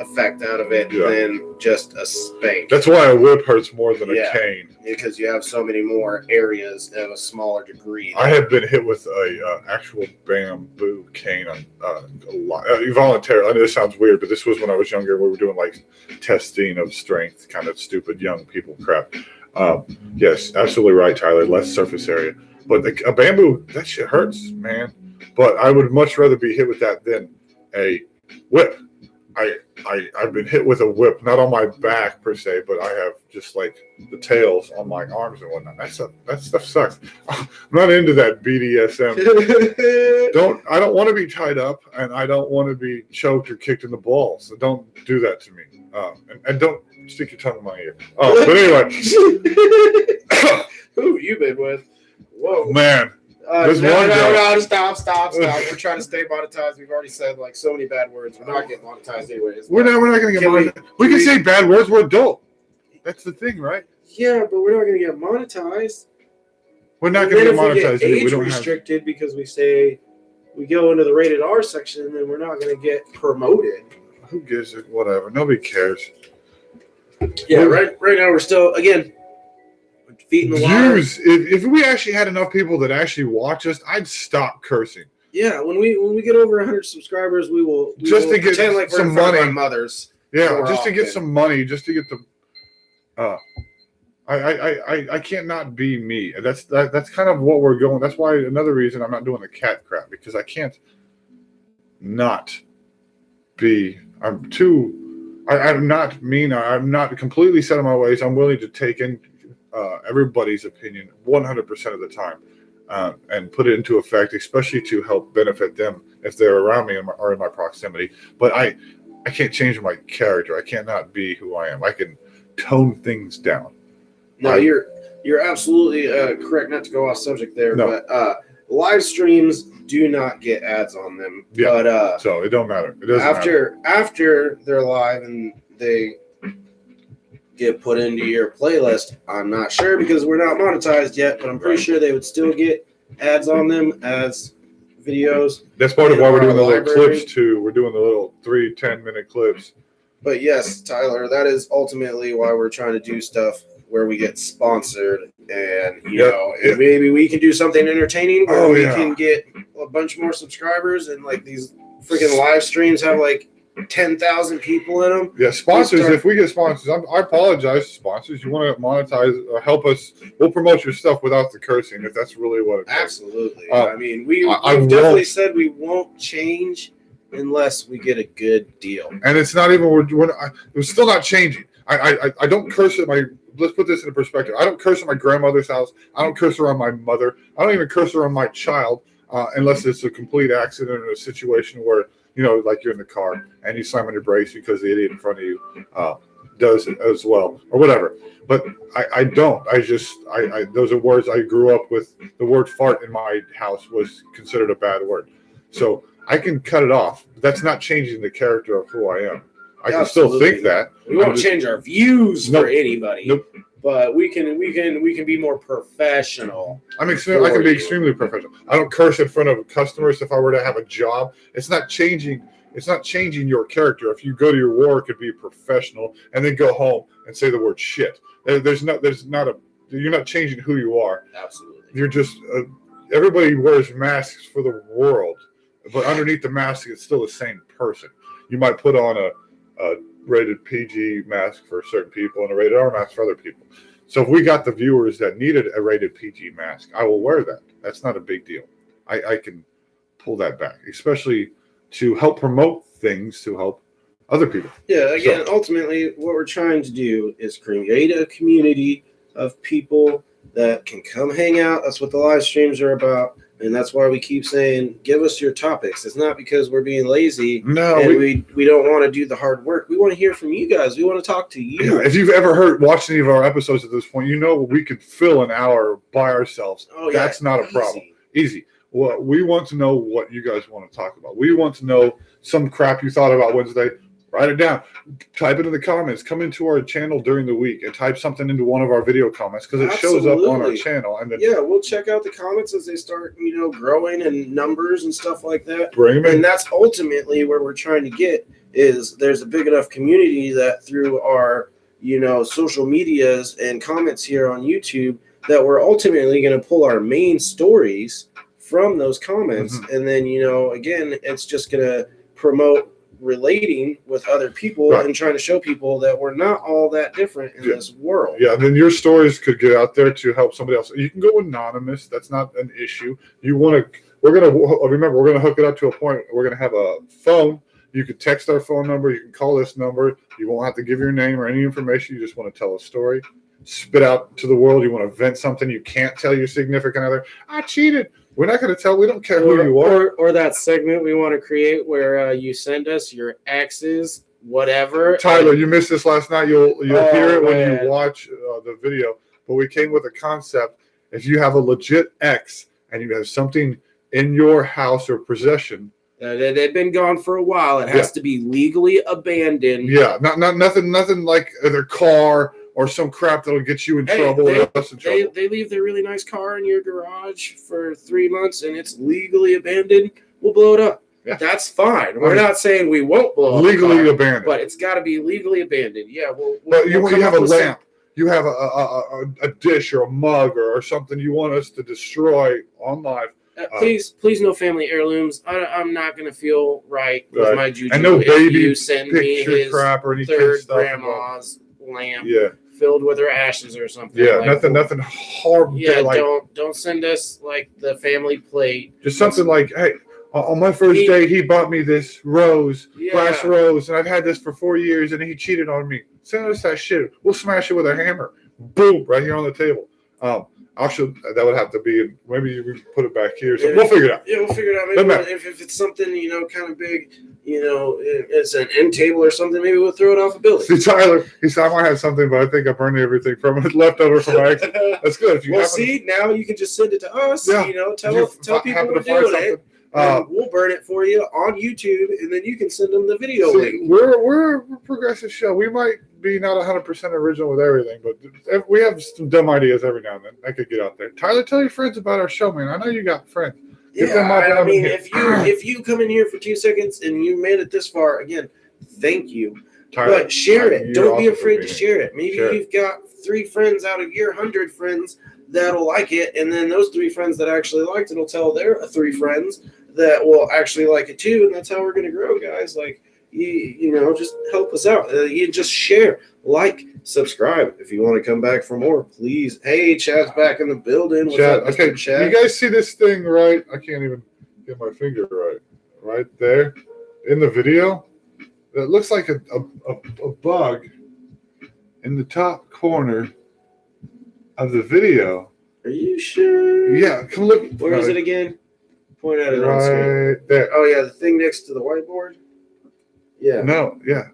effect out of it than just a spank. That's why a whip hurts more than a cane. Because you have so many more areas of a smaller degree. I have been hit with a actual bamboo cane a lot, voluntarily. I know this sounds weird, but this was when I was younger. We were doing like testing of strength, kind of stupid young people crap. Yes, absolutely right, Tyler. Less surface area, but a bamboo, that shit hurts, man. But I would much rather be hit with that than a whip. I've been hit with a whip, not on my back per se, but I have just like the tails on my arms and whatnot. That stuff sucks. I'm not into that BDSM. I don't want to be tied up, and I don't want to be choked or kicked in the balls. So don't do that to me. And don't stick your tongue in my ear. Oh, but anyway. Who have you been with? Whoa, man. No, stop. We're trying to stay monetized. We've already said like so many bad words. We're not getting monetized anyways. We're not going to get monetized. We can say bad words. We're adult. That's the thing, right? Yeah, but we're not going to get monetized. We're not going to get monetized. Age restricted because we say we go into the rated R section, and then we're not going to get promoted. Who gives it? Whatever. Nobody cares. Yeah, right now we're still again. Feet in the water. If we actually had enough people that actually watch us, I'd stop cursing. Yeah, when we get over 100 subscribers, we will to get pretend like some we're in front money. of our mothers. Yeah, just to get some money, just to get the. I can't not be me. That's kind of what we're going. That's why another reason I'm not doing the cat crap, because I can't not be. I'm not mean. I'm not completely set in my ways. I'm willing to take in everybody's opinion 100% of the time and put it into effect, especially to help benefit them if they're around me or in my proximity. But I can't change my character. I can't not be who I am. I can tone things down. No, you're absolutely correct. Not to go off subject there, but live streams do not get ads on them. Yeah, but so it don't matter. It doesn't matter. After they're live and they get put into your playlist, I'm not sure because we're not monetized yet, but I'm pretty sure they would still get ads on them as videos. That's part of why we're doing the little clips too. We're doing the little 3-10-minute clips. But yes, Tyler, that is ultimately why we're trying to do stuff where we get sponsored, and maybe we can do something entertaining where we can get a bunch more subscribers, and like these freaking live streams have like 10,000 people in them. Yeah, sponsors. If we get sponsors, I apologize, sponsors. You want to monetize or help us? We'll promote your stuff without the cursing, if that's really what it is. Absolutely. I mean, we've definitely said we won't change unless we get a good deal. And it's not even we're still not changing. I don't curse at my. Let's put this into perspective. I don't curse at my grandmother's house. I don't curse around my mother. I don't even curse around my child unless it's a complete accident or a situation where. Like you're in the car and you slam on your brakes because the idiot in front of you does it as well or whatever. But I don't. Those are words I grew up with. The word fart in my house was considered a bad word. So I can cut it off. That's not changing the character of who I am. I can still think that. We won't change our views for anybody. Nope. But we can be more professional. I can be extremely professional. I don't curse in front of customers if I were to have a job. It's not changing your character. If you go to your work and be professional and then go home and say the word shit. You're not changing who you are. Absolutely. You're just everybody wears masks for the world, but underneath the mask it's still the same person. You might put on a rated PG mask for certain people and a rated R mask for other people. So if we got the viewers that needed a rated PG mask, I will wear that. That's not a big deal. I can pull that back, especially to help promote things to help other people. Yeah, again, ultimately what we're trying to do is create a community of people that can come hang out. That's what the live streams are about. And that's why we keep saying, give us your topics. It's not because we're being lazy. No, and we don't want to do the hard work. We want to hear from you guys. We want to talk to you. Yeah, if you've ever watched any of our episodes at this point, we could fill an hour by ourselves. Oh, yeah. That's not a problem. Easy. Well, we want to know what you guys want to talk about. We want to know some crap you thought about Wednesday. Write it down. Type it in the comments. Come into our channel during the week and type something into one of our video comments because it shows up on our channel. And then, we'll check out the comments as they start, growing and numbers and stuff like that. Bring them in. And that's ultimately where we're trying to get is there's a big enough community that through our, social medias and comments here on YouTube that we're ultimately going to pull our main stories from those comments. Mm-hmm. And then, again, it's just going to promote relating with other people and trying to show people that we're not all that different in this world. Yeah, and then your stories could get out there to help somebody else. You can go anonymous. That's not an issue. We're going to hook it up to a point. We're going to have a phone You could text our phone number. You can call this number. You won't have to give your name or any information. You just want to tell a story. Spit out to the world. You want to vent something you can't tell your significant other. I cheated. We're not going to tell. We don't care who you are. Or that segment we want to create where you send us your exes, whatever. Tyler, you missed this last night. You'll hear it when you watch the video. But we came with a concept. If you have a legit ex and you have something in your house or possession, they've been gone for a while. It has to be legally abandoned. Yeah, not nothing like their car or some crap that'll get you in trouble or us in trouble. They leave their really nice car in your garage for 3 months and it's legally abandoned. We'll blow it up. Yeah. That's fine. We're not saying we won't blow up legally abandoned, but it's got to be legally abandoned. Yeah, you have a lamp. You have a dish or a mug or something you want us to destroy on live. Please, no family heirlooms. I'm not gonna feel right with my juju. And no baby you send me his crap or any third stuff grandma's lamp, filled with her ashes or something. Yeah, like, nothing horrible. Yeah, like, don't send us like the family plate. Just something like, hey, on my first date, he bought me this glass rose, and I've had this for 4 years, and he cheated on me. Send us that shit. We'll smash it with a hammer. Boom, right here on the table. That would have to be, maybe we put it back here. So we'll figure it out. Yeah, we'll figure it out. Maybe if it's something, kind of big, it's an end table or something, maybe we'll throw it off a building. See, Tyler, he said, I might have something, but I think I burned everything from it, left over from my exit. That's good. If you now you can just send it to us. Yeah. Tell people we're doing it. We'll burn it for you on YouTube, and then you can send them the video link. We're a progressive show. We might be not 100% original with everything, but we have some dumb ideas every now and then. I could get out there. Tyler, tell your friends about our show, man. I know you got friends. I mean, if you come in here for 2 seconds and you made it this far, again, thank you. Tyler, but share it. Don't be afraid to share it. Maybe you've got 3 friends out of your 100 friends that'll like it, and then those 3 friends that actually liked it will tell their 3 friends that will actually like it too, and that's how we're going to grow, guys. Like, just help us out. You just share, subscribe. If you want to come back for more, please. Hey, Chad's back in the building. What's up, okay, Chad? You guys see this thing, right? I can't even get my finger right there in the video. It looks like a bug in the top corner of the video. Are you sure? Yeah, come look. Where is it again? Point at it right there. Oh yeah, the thing next to the whiteboard. Yeah. No. Yeah.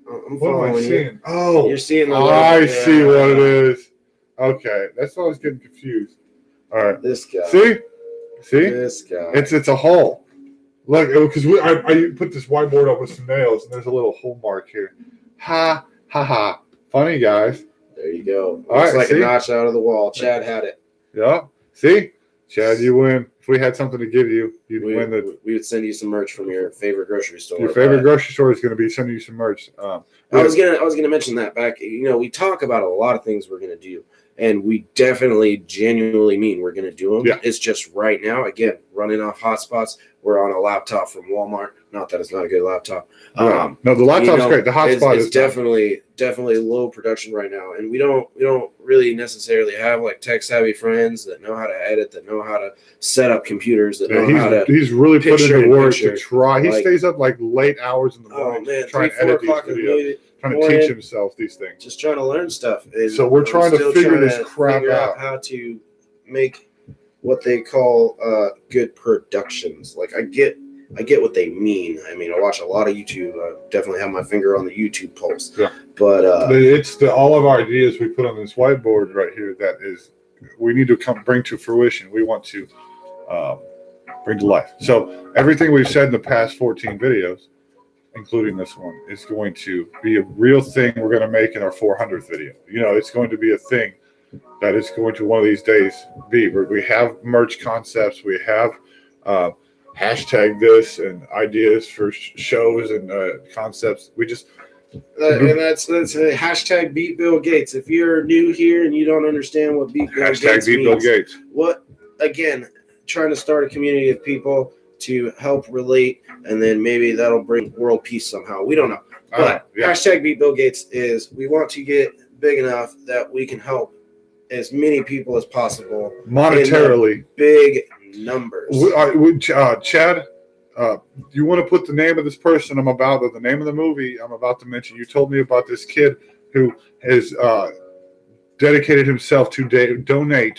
I'm what am I seeing? You. Oh, you're seeing. I see what it is. Okay, that's why I was getting confused. All right. This guy. See. This guy. It's a hole. Look, because I put this whiteboard up with some nails, and there's a little hole mark here. Ha ha ha! Funny, guys. There you go. All right, like a notch out of the wall. Chad had it. Yeah. See, Chad, you win. If we had something to give you, you'd win. We would send you some merch from your favorite grocery store. Your favorite grocery store is going to be sending you some merch. I was gonna mention that back. We talk about a lot of things we're gonna do, and we definitely genuinely mean we're gonna do them. Yeah. It's just right now, again, running off hotspots. We're on a laptop from Walmart. Not that it's not a good laptop. No, the laptop's great. The hotspot is definitely low production right now, and we don't really necessarily have like tech savvy friends that know how to edit, that know how to set up computers, that know how to. He's really put into work to try. He stays up like late hours in the morning trying to edit these videos, trying to teach himself these things. Just trying to learn stuff. And so we're trying to figure this crap out. How to make what they call good productions. Like I get what they mean. I mean, I watch a lot of YouTube. I definitely have my finger on the YouTube pulse. Yeah. But it's all of our ideas we put on this whiteboard right here that is we need to bring to fruition. We want to bring to life. So everything we've said in the past 14 videos, including this one, is going to be a real thing we're going to make in our 400th video. It's going to be a thing that is going to one of these days be. We have merch concepts. We have hashtag this and ideas for shows and concepts. We just and that's a hashtag beat Bill Gates. If you're new here and you don't understand what beat Bill Gates means, Bill Gates. What again? Trying to start a community of people to help relate, and then maybe that'll bring world peace somehow. We don't know. But hashtag beat Bill Gates is we want to get big enough that we can help as many people as possible monetarily, big numbers. Chad, you want to put the name of this person or the name of the movie I'm about to mention. You told me about this kid who has dedicated himself to donate,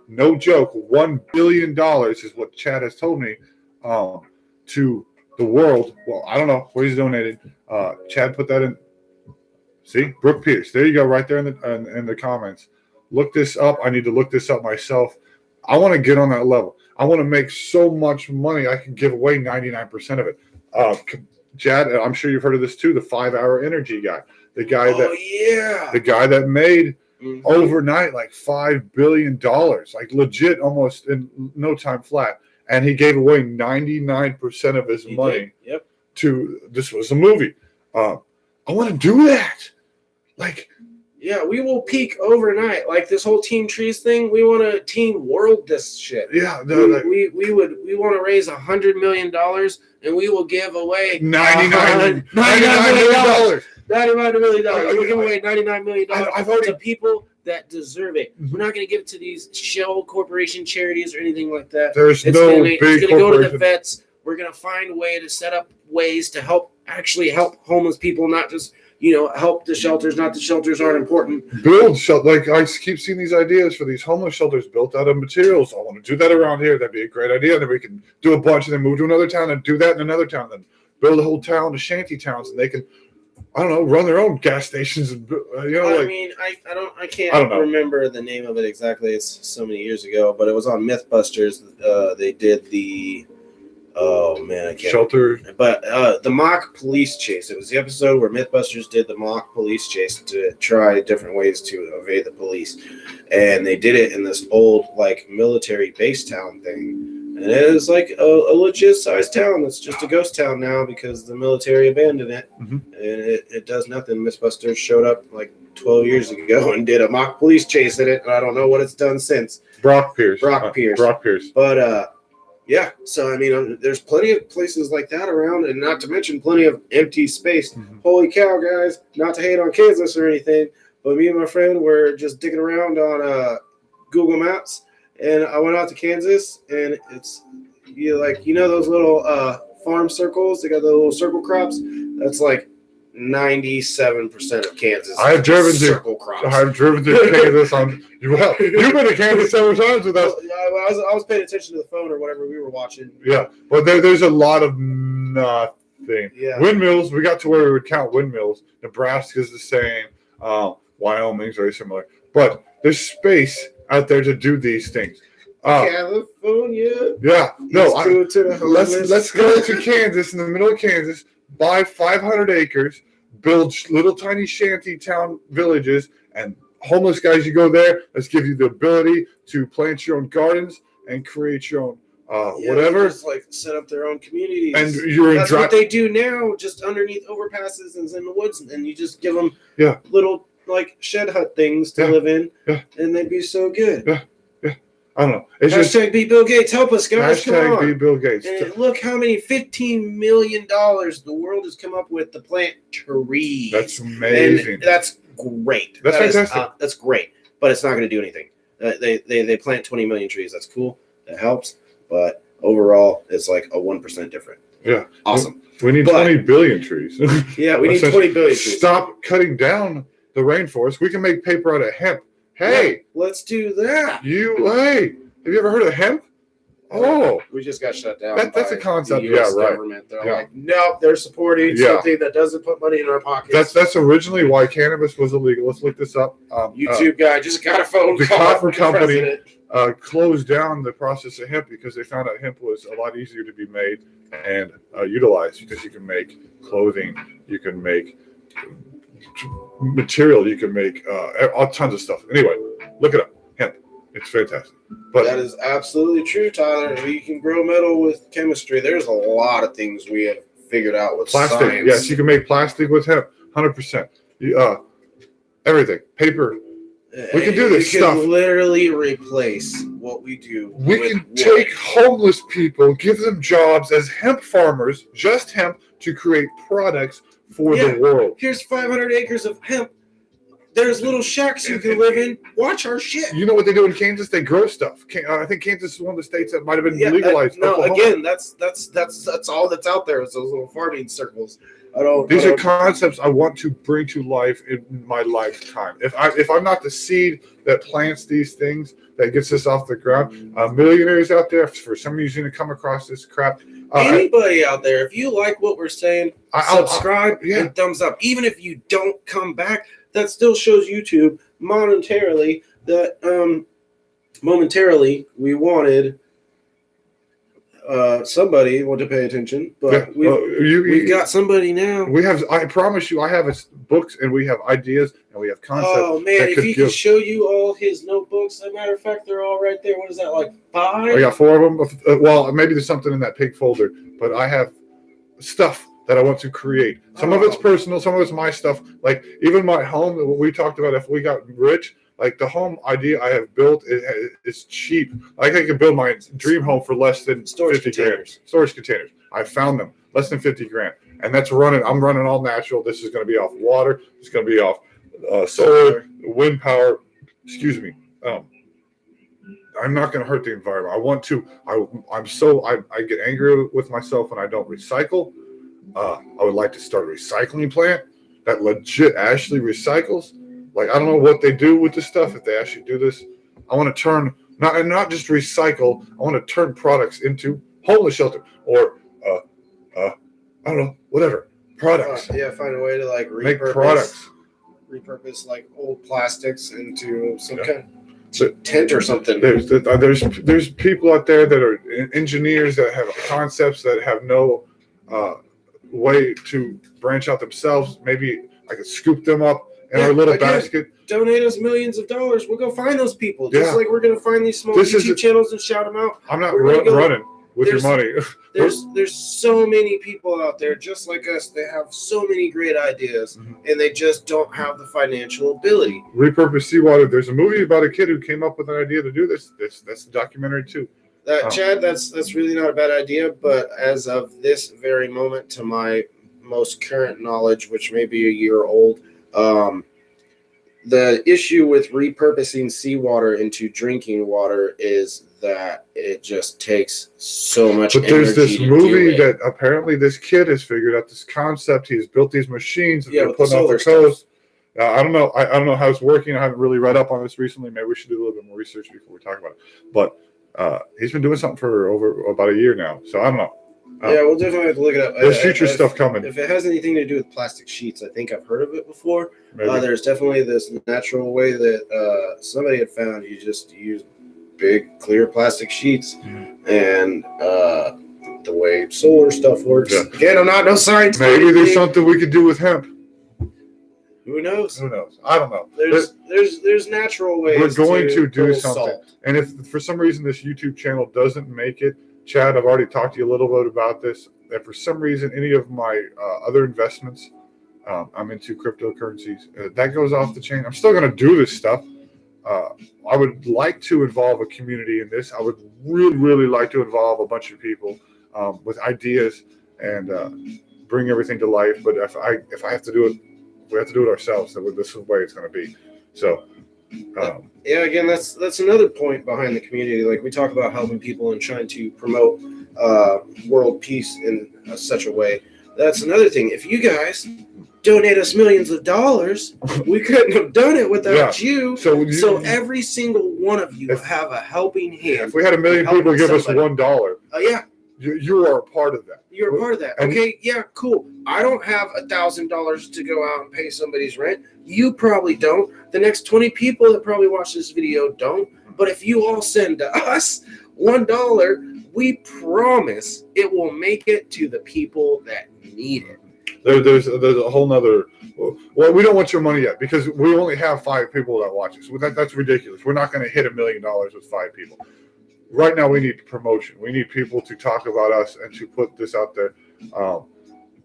no joke, $1 billion is what Chad has told me, to the world. Well, I don't know where he's donated. Chad put that in. See, Brooke Pierce. There you go, right there in the comments. Look this up. I need to look this up myself. I want to get on that level. I want to make so much money I can give away 99% of it. Chad, I'm sure you've heard of this too. The 5-hour energy guy, the guy that made overnight like $5 billion, like legit, almost in no time flat. And he gave away 99% of his money to, this was a movie. I want to do that. Like, yeah, we will peak overnight. Like this whole Team Trees thing, we want to team world this shit. Yeah, we want to raise $100 million and we will give away $99 million. $99 million. We give away $99 million to people that deserve it. We're not going to give it to these shell corporation charities or anything like that. It's going to go to the vets. We're going to find a way to set up ways to help homeless people, not just help the shelters. Not the shelters aren't important. Build shelter. Like I keep seeing these ideas for these homeless shelters built out of materials. I want to do that around here. That'd be a great idea. Then we can do a bunch and then move to another town and do that in another town. Then build a whole town to shanty towns, and they can, I don't know, run their own gas stations. And I can't remember the name of it exactly. It's so many years ago, but it was on MythBusters. They did the. Oh man, I can't. Shelter. But the mock police chase. It was the episode where MythBusters did the mock police chase to try different ways to evade the police, and they did it in this old like military base town thing, and it is like a legit sized town. It's just a ghost town now because the military abandoned it, and it does nothing. MythBusters showed up like 12 years ago and did a mock police chase in it, and I don't know what it's done since. Brock Pierce. But yeah, so I mean, there's plenty of places like that around, and not to mention plenty of empty space. Holy cow, guys! Not to hate on Kansas or anything, but me and my friend were just digging around on Google Maps, and I went out to Kansas, and it's those little farm circles. They got the little circle crops. That's like 97% of Kansas. I've driven circle crops. I've driven through Kansas. You've been to Kansas several times with us. I was paying attention to the phone or whatever we were watching. Yeah, but there's a lot of nothing. Yeah. Windmills. We got to where we would count windmills. Nebraska's the same. Wyoming's very similar. But there's space out there to do these things. California. Yeah. No. Let's go to Kansas, in the middle of Kansas. Buy 500 acres, build little tiny shanty town villages, and homeless guys, you go there. Let's give you the ability to plant your own gardens and create your own whatever. Just like set up their own communities. And that's what they do now, just underneath overpasses and in the woods, and you just give them little like shed hut things to live in, and they'd be so good. Yeah. I don't know. It's hashtag be Bill Gates. Help us, guys. Hashtag be Bill Gates. And look how many $15 million the world has come up with to plant trees. That's amazing. And that's great. That's fantastic. That's great. But it's not going to do anything. They plant 20 million trees. That's cool. That helps. But overall, it's like a 1% different. Yeah. Awesome. We need 20 billion trees. Yeah, we need 20 billion trees. Stop cutting down the rainforest. We can make paper out of hemp. Hey, let's do that. Have you ever heard of hemp? Oh, we just got shut down. That's a concept. The US government. They're like, nope, they're supporting something that doesn't put money in our pockets. That's originally why cannabis was illegal. Let's look this up. YouTube guy just got a phone call. The copper company closed down the process of hemp because they found out hemp was a lot easier to be made and utilized, because you can make clothing, you can make material, you can make all tons of stuff. Anyway, look it up. Hemp. It's fantastic. But that is absolutely true, Tyler. We can grow metal with chemistry. There's a lot of things we have figured out with plastic. Science. Yes, you can make plastic with hemp. 100%. Everything. Paper. We can do this stuff. We can literally replace what we do. We can take homeless people, give them jobs as hemp farmers, just hemp, to create products for the world. Here's 500 acres of hemp. There's little shacks you can live in. Watch our shit. You know what they do in Kansas? They grow stuff. I think Kansas is one of the states that might have been legalized. No, again, that's all that's out there is those little farming circles. These are concepts I want to bring to life in my lifetime. If I'm not the seed that plants these things, that gets us off the ground, millionaires out there, for some reason to come across this crap. Anybody out there, if you like what we're saying, subscribe and thumbs up. Even if you don't come back, that still shows YouTube momentarily that we wanted somebody to pay attention, but we got somebody now. We have. I promise you, I have books and we have ideas and we have concepts. Oh man, if he can show you all his notebooks, as a matter of fact, they're all right there. What is that, like 5? I got 4 of them. Well, maybe there's something in that pig folder, but I have stuff that I want to create. Some of it's personal, some of it's my stuff. Like even my home, what we talked about, if we got rich, like the home idea I have built is cheap. I can build my dream home for less than $50 grand. Storage containers. I found them less than $50 grand, and that's running. I'm running all natural. This is going to be off water. It's going to be off solar, wind power. Excuse me. I'm not going to hurt the environment. I want to. I get angry with myself when I don't recycle. I would like to start a recycling plant that legit actually recycles. Like, I don't know what they do with this stuff if they actually do this. I want to turn not just recycle. I want to turn products into homeless shelter or I don't know, whatever products. Find a way to like make products. Repurpose like old plastics into some kind of tent or something. There's people out there that are engineers that have concepts that have no way to branch out themselves. Maybe I could scoop them up in our little basket. Donate us millions of dollars. We'll go find those people. Just like we're going to find these small YouTube channels and shout them out. I'm not running with your money. There's so many people out there just like us. They have so many great ideas, and they just don't have the financial ability. Repurpose seawater. There's a movie about a kid who came up with an idea to do this. That's the documentary too. Chad, that's really not a bad idea. But as of this very moment, to my most current knowledge, which may be a year old, the issue with repurposing seawater into drinking water is that it just takes so much energy. But there's this movie that apparently this kid has figured out this concept. He's built these machines that they're putting off the coast. I don't know. I don't know how it's working. I haven't really read up on this recently. Maybe we should do a little bit more research before we talk about it. But he's been doing something for over about a year now. So I don't know. We'll definitely have to look it up. There's future stuff coming. If it has anything to do with plastic sheets, I think I've heard of it before. There's definitely this natural way that somebody had found. You just use big, clear plastic sheets, and the way solar stuff works. Yeah. Again, I'm not no science. Maybe there's something we could do with hemp. Who knows? I don't know. There's natural ways. We're going to do something. Salt. And if for some reason this YouTube channel doesn't make it, Chad, I've already talked to you a little bit about this. If for some reason any of my other investments, I'm into cryptocurrencies, that goes off the chain, I'm still going to do this stuff. I would like to involve a community in this. I would really, really like to involve a bunch of people with ideas and bring everything to life. But if I have to do it, we have to do it ourselves. So this is the way it's going to be. So. Again, that's another point behind the community. Like we talk about helping people and trying to promote world peace in such a way. That's another thing. If you guys donate us millions of dollars, we couldn't have done it without you. So every single one of you have a helping hand. If we had 1 million people give us $1, you are a part of that. You're a part of that. Okay, cool. I don't have $1,000 to go out and pay somebody's rent. You probably don't. The next 20 people that probably watch this video don't. But if you all send us $1, we promise it will make it to the people that need it. There's a whole nother. Well, we don't want your money yet because we only have 5 people that watch us. That's ridiculous. We're not going to hit $1 million with 5 people. Right now, we need promotion. We need people to talk about us and to put this out there.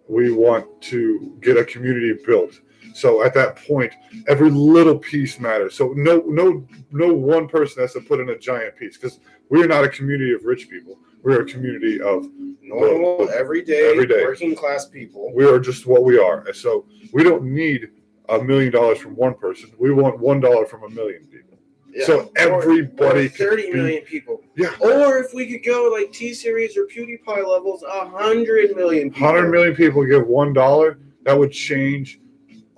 We want to get a community built. So at that point, every little piece matters. So no one person has to put in a giant piece because we're not a community of rich people. We're a community of normal, everyday working class people. We are just what we are. And so we don't need $1 million from one person. We want $1 from 1 million people. Yeah. So everybody, or 30 million people. Yeah. Or if we could go like T-Series or PewDiePie levels, 100 million people. 100 million people give $1. That would change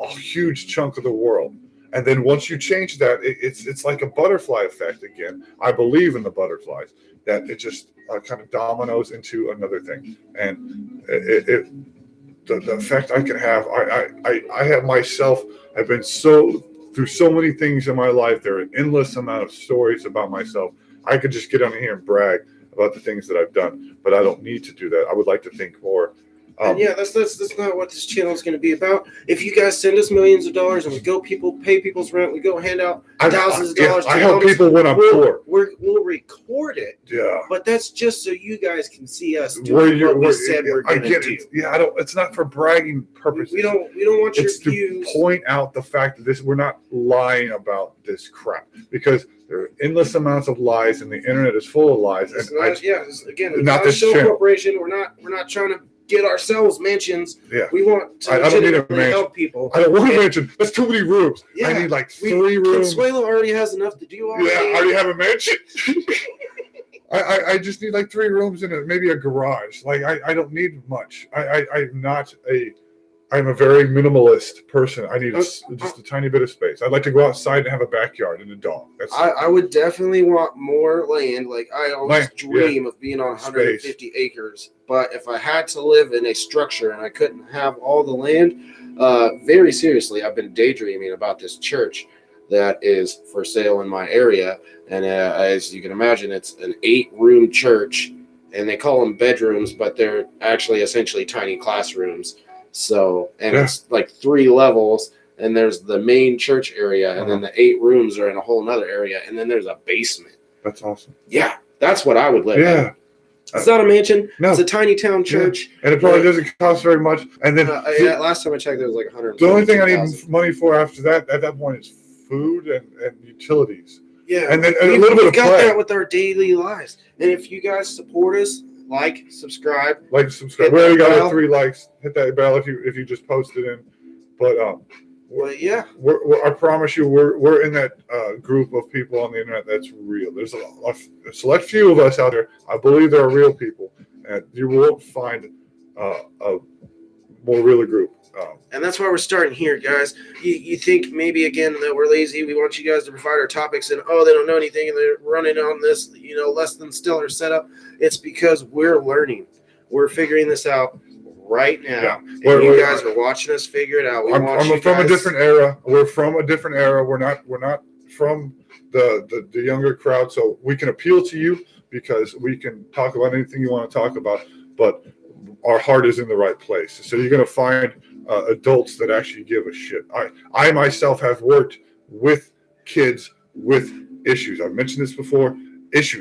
a huge chunk of the world. And then once you change that, it's like a butterfly effect again. I believe in the butterflies, that it just kind of dominoes into another thing. And the effect I can have, I have myself, I've been through so many things in my life. There are an endless amount of stories about myself. I could just get on here and brag about the things that I've done, but I don't need to do that. I would like to think more. And yeah, that's not what this channel is going to be about. If you guys send us millions of dollars and we go pay people's rent, we go hand out thousands of dollars. I help people when I'm poor. We'll record it. Yeah, but that's just so you guys can see us doing what we said we're going to do. Yeah, it's not for bragging purposes. We don't want your to views. point out the fact that we're not lying about this crap, because there are endless amounts of lies and the internet is full of lies. It's and not this show channel. Corporation. We're not trying to get ourselves mansions. Yeah. We want to I don't need a mansion. help people. I don't want a mansion. That's too many rooms. Yeah. I need like 3 rooms. Consuelo already has enough to do already. Yeah, I already have a mansion. I just need like 3 rooms and maybe a garage. Like I don't need much. I'm a very minimalist person. I need just a tiny bit of space. I'd like to go outside and have a backyard and a dog. I would definitely want more land. Like I always dream of being on 150 acres. But if I had to live in a structure and I couldn't have all the land, very seriously, I've been daydreaming about this church that is for sale in my area. And as you can imagine, it's an 8-room church, and they call them bedrooms, but they're actually essentially tiny classrooms. So, and it's like 3 levels, and there's the main church area, and then the 8 rooms are in a whole nother area, and then there's a basement. That's awesome. Yeah, that's what I would live in. It's not a mansion. No. It's a tiny town church. Yeah. And it probably doesn't cost very much. And then last time I checked, there was like 100. The only thing I need money for after that, at that point, is food and utilities. Yeah. And then a little bit of play. We got that with our daily lives. And if you guys support us, subscribe. We already got 3 likes. Hit that bell if you just posted in. But yeah, I promise you, we're in that group of people on the internet that's real. There's a select few of us out there. I believe there are real people, and you won't find a more real group. And that's why we're starting here, guys. You think maybe again that we're lazy? We want you guys to provide our topics, and they don't know anything, and they're running on this less than stellar setup. It's because we're learning. We're figuring this out right now. Yeah. And you guys are watching us figure it out. I'm from a different era. We're from a different era. We're not from the younger crowd, so we can appeal to you because we can talk about anything you want to talk about, but our heart is in the right place. So you're going to find adults that actually give a shit. I myself have worked with kids with issues. I've mentioned this before.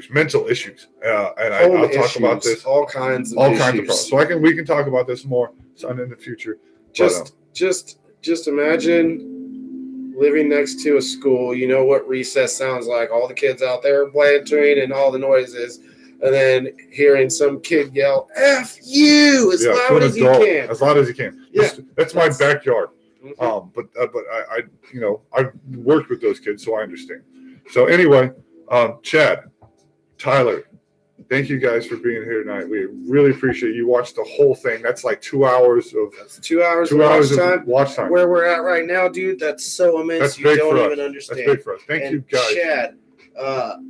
Mental issues, and I'll talk about this. All kinds of problems. So we can talk about this more in the future. Just imagine living next to a school. You know what recess sounds like. All the kids out there blantering and all the noises, and then hearing some kid yell "F you" as loud as he can. As loud as he can. Yeah, that's my backyard. Mm-hmm. But I've worked with those kids, so I understand. So anyway, Chad, Tyler, thank you guys for being here tonight. We really appreciate you. Watched the whole thing. That's like 2 hours of 2 hours of watch time. Where we're at right now, dude, that's so immense. You don't even understand. That's big for us. Thank you, guys. Chad,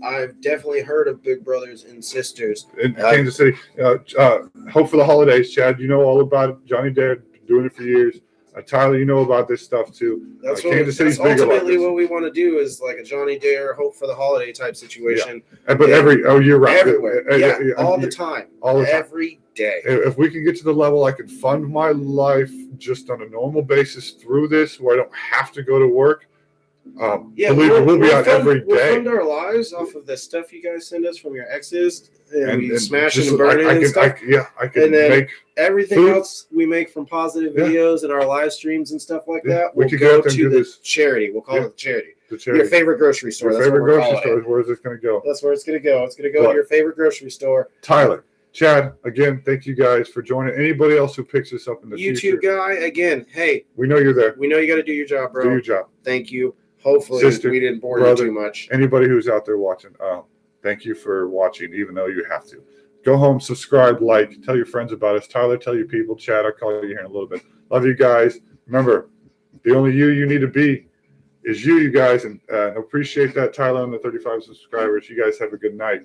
I've definitely heard of Big Brothers and Sisters in Kansas City. Hope for the holidays, Chad. You know all about it. Johnny Dad, doing it for years. Tyler, you know about this stuff too. Kansas City's big ultimately what we want to do is like a Johnny Dare, hope for the holiday type situation. Yeah. But you're right. Everywhere, all the time, every day. If we can get to the level I can fund my life just on a normal basis through this, where I don't have to go to work. We'll be out every day. We'll fund our lives off of the stuff you guys send us from your exes, and we smash and burn it and stuff. I can make everything food. Else we make from positive videos and our live streams and stuff like that. We will could go to the charity. We'll call it the charity. Your favorite grocery store. Your favorite grocery store. Where is this going to go? That's where it's going to go. It's going to go to your favorite grocery store. Tyler, Chad, again, thank you guys for joining. Anybody else who picks this up in the future. YouTube guy, again, hey. We know you're there. We know you got to do your job, bro. Do your job. Thank you. Hopefully Sister, we didn't bore brother, you too much. Anybody who's out there watching, thank you for watching, even though you have to. Go home, subscribe, like, tell your friends about us. Tyler, tell your people. Chad, I'll call you here in a little bit. Love you guys. Remember, the only you need to be is you guys. And appreciate that, Tyler, and the 35 subscribers. You guys have a good night.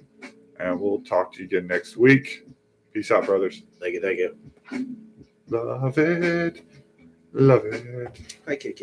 And we'll talk to you again next week. Peace out, brothers. Thank you. Love it. Love it. Hi, Kiki.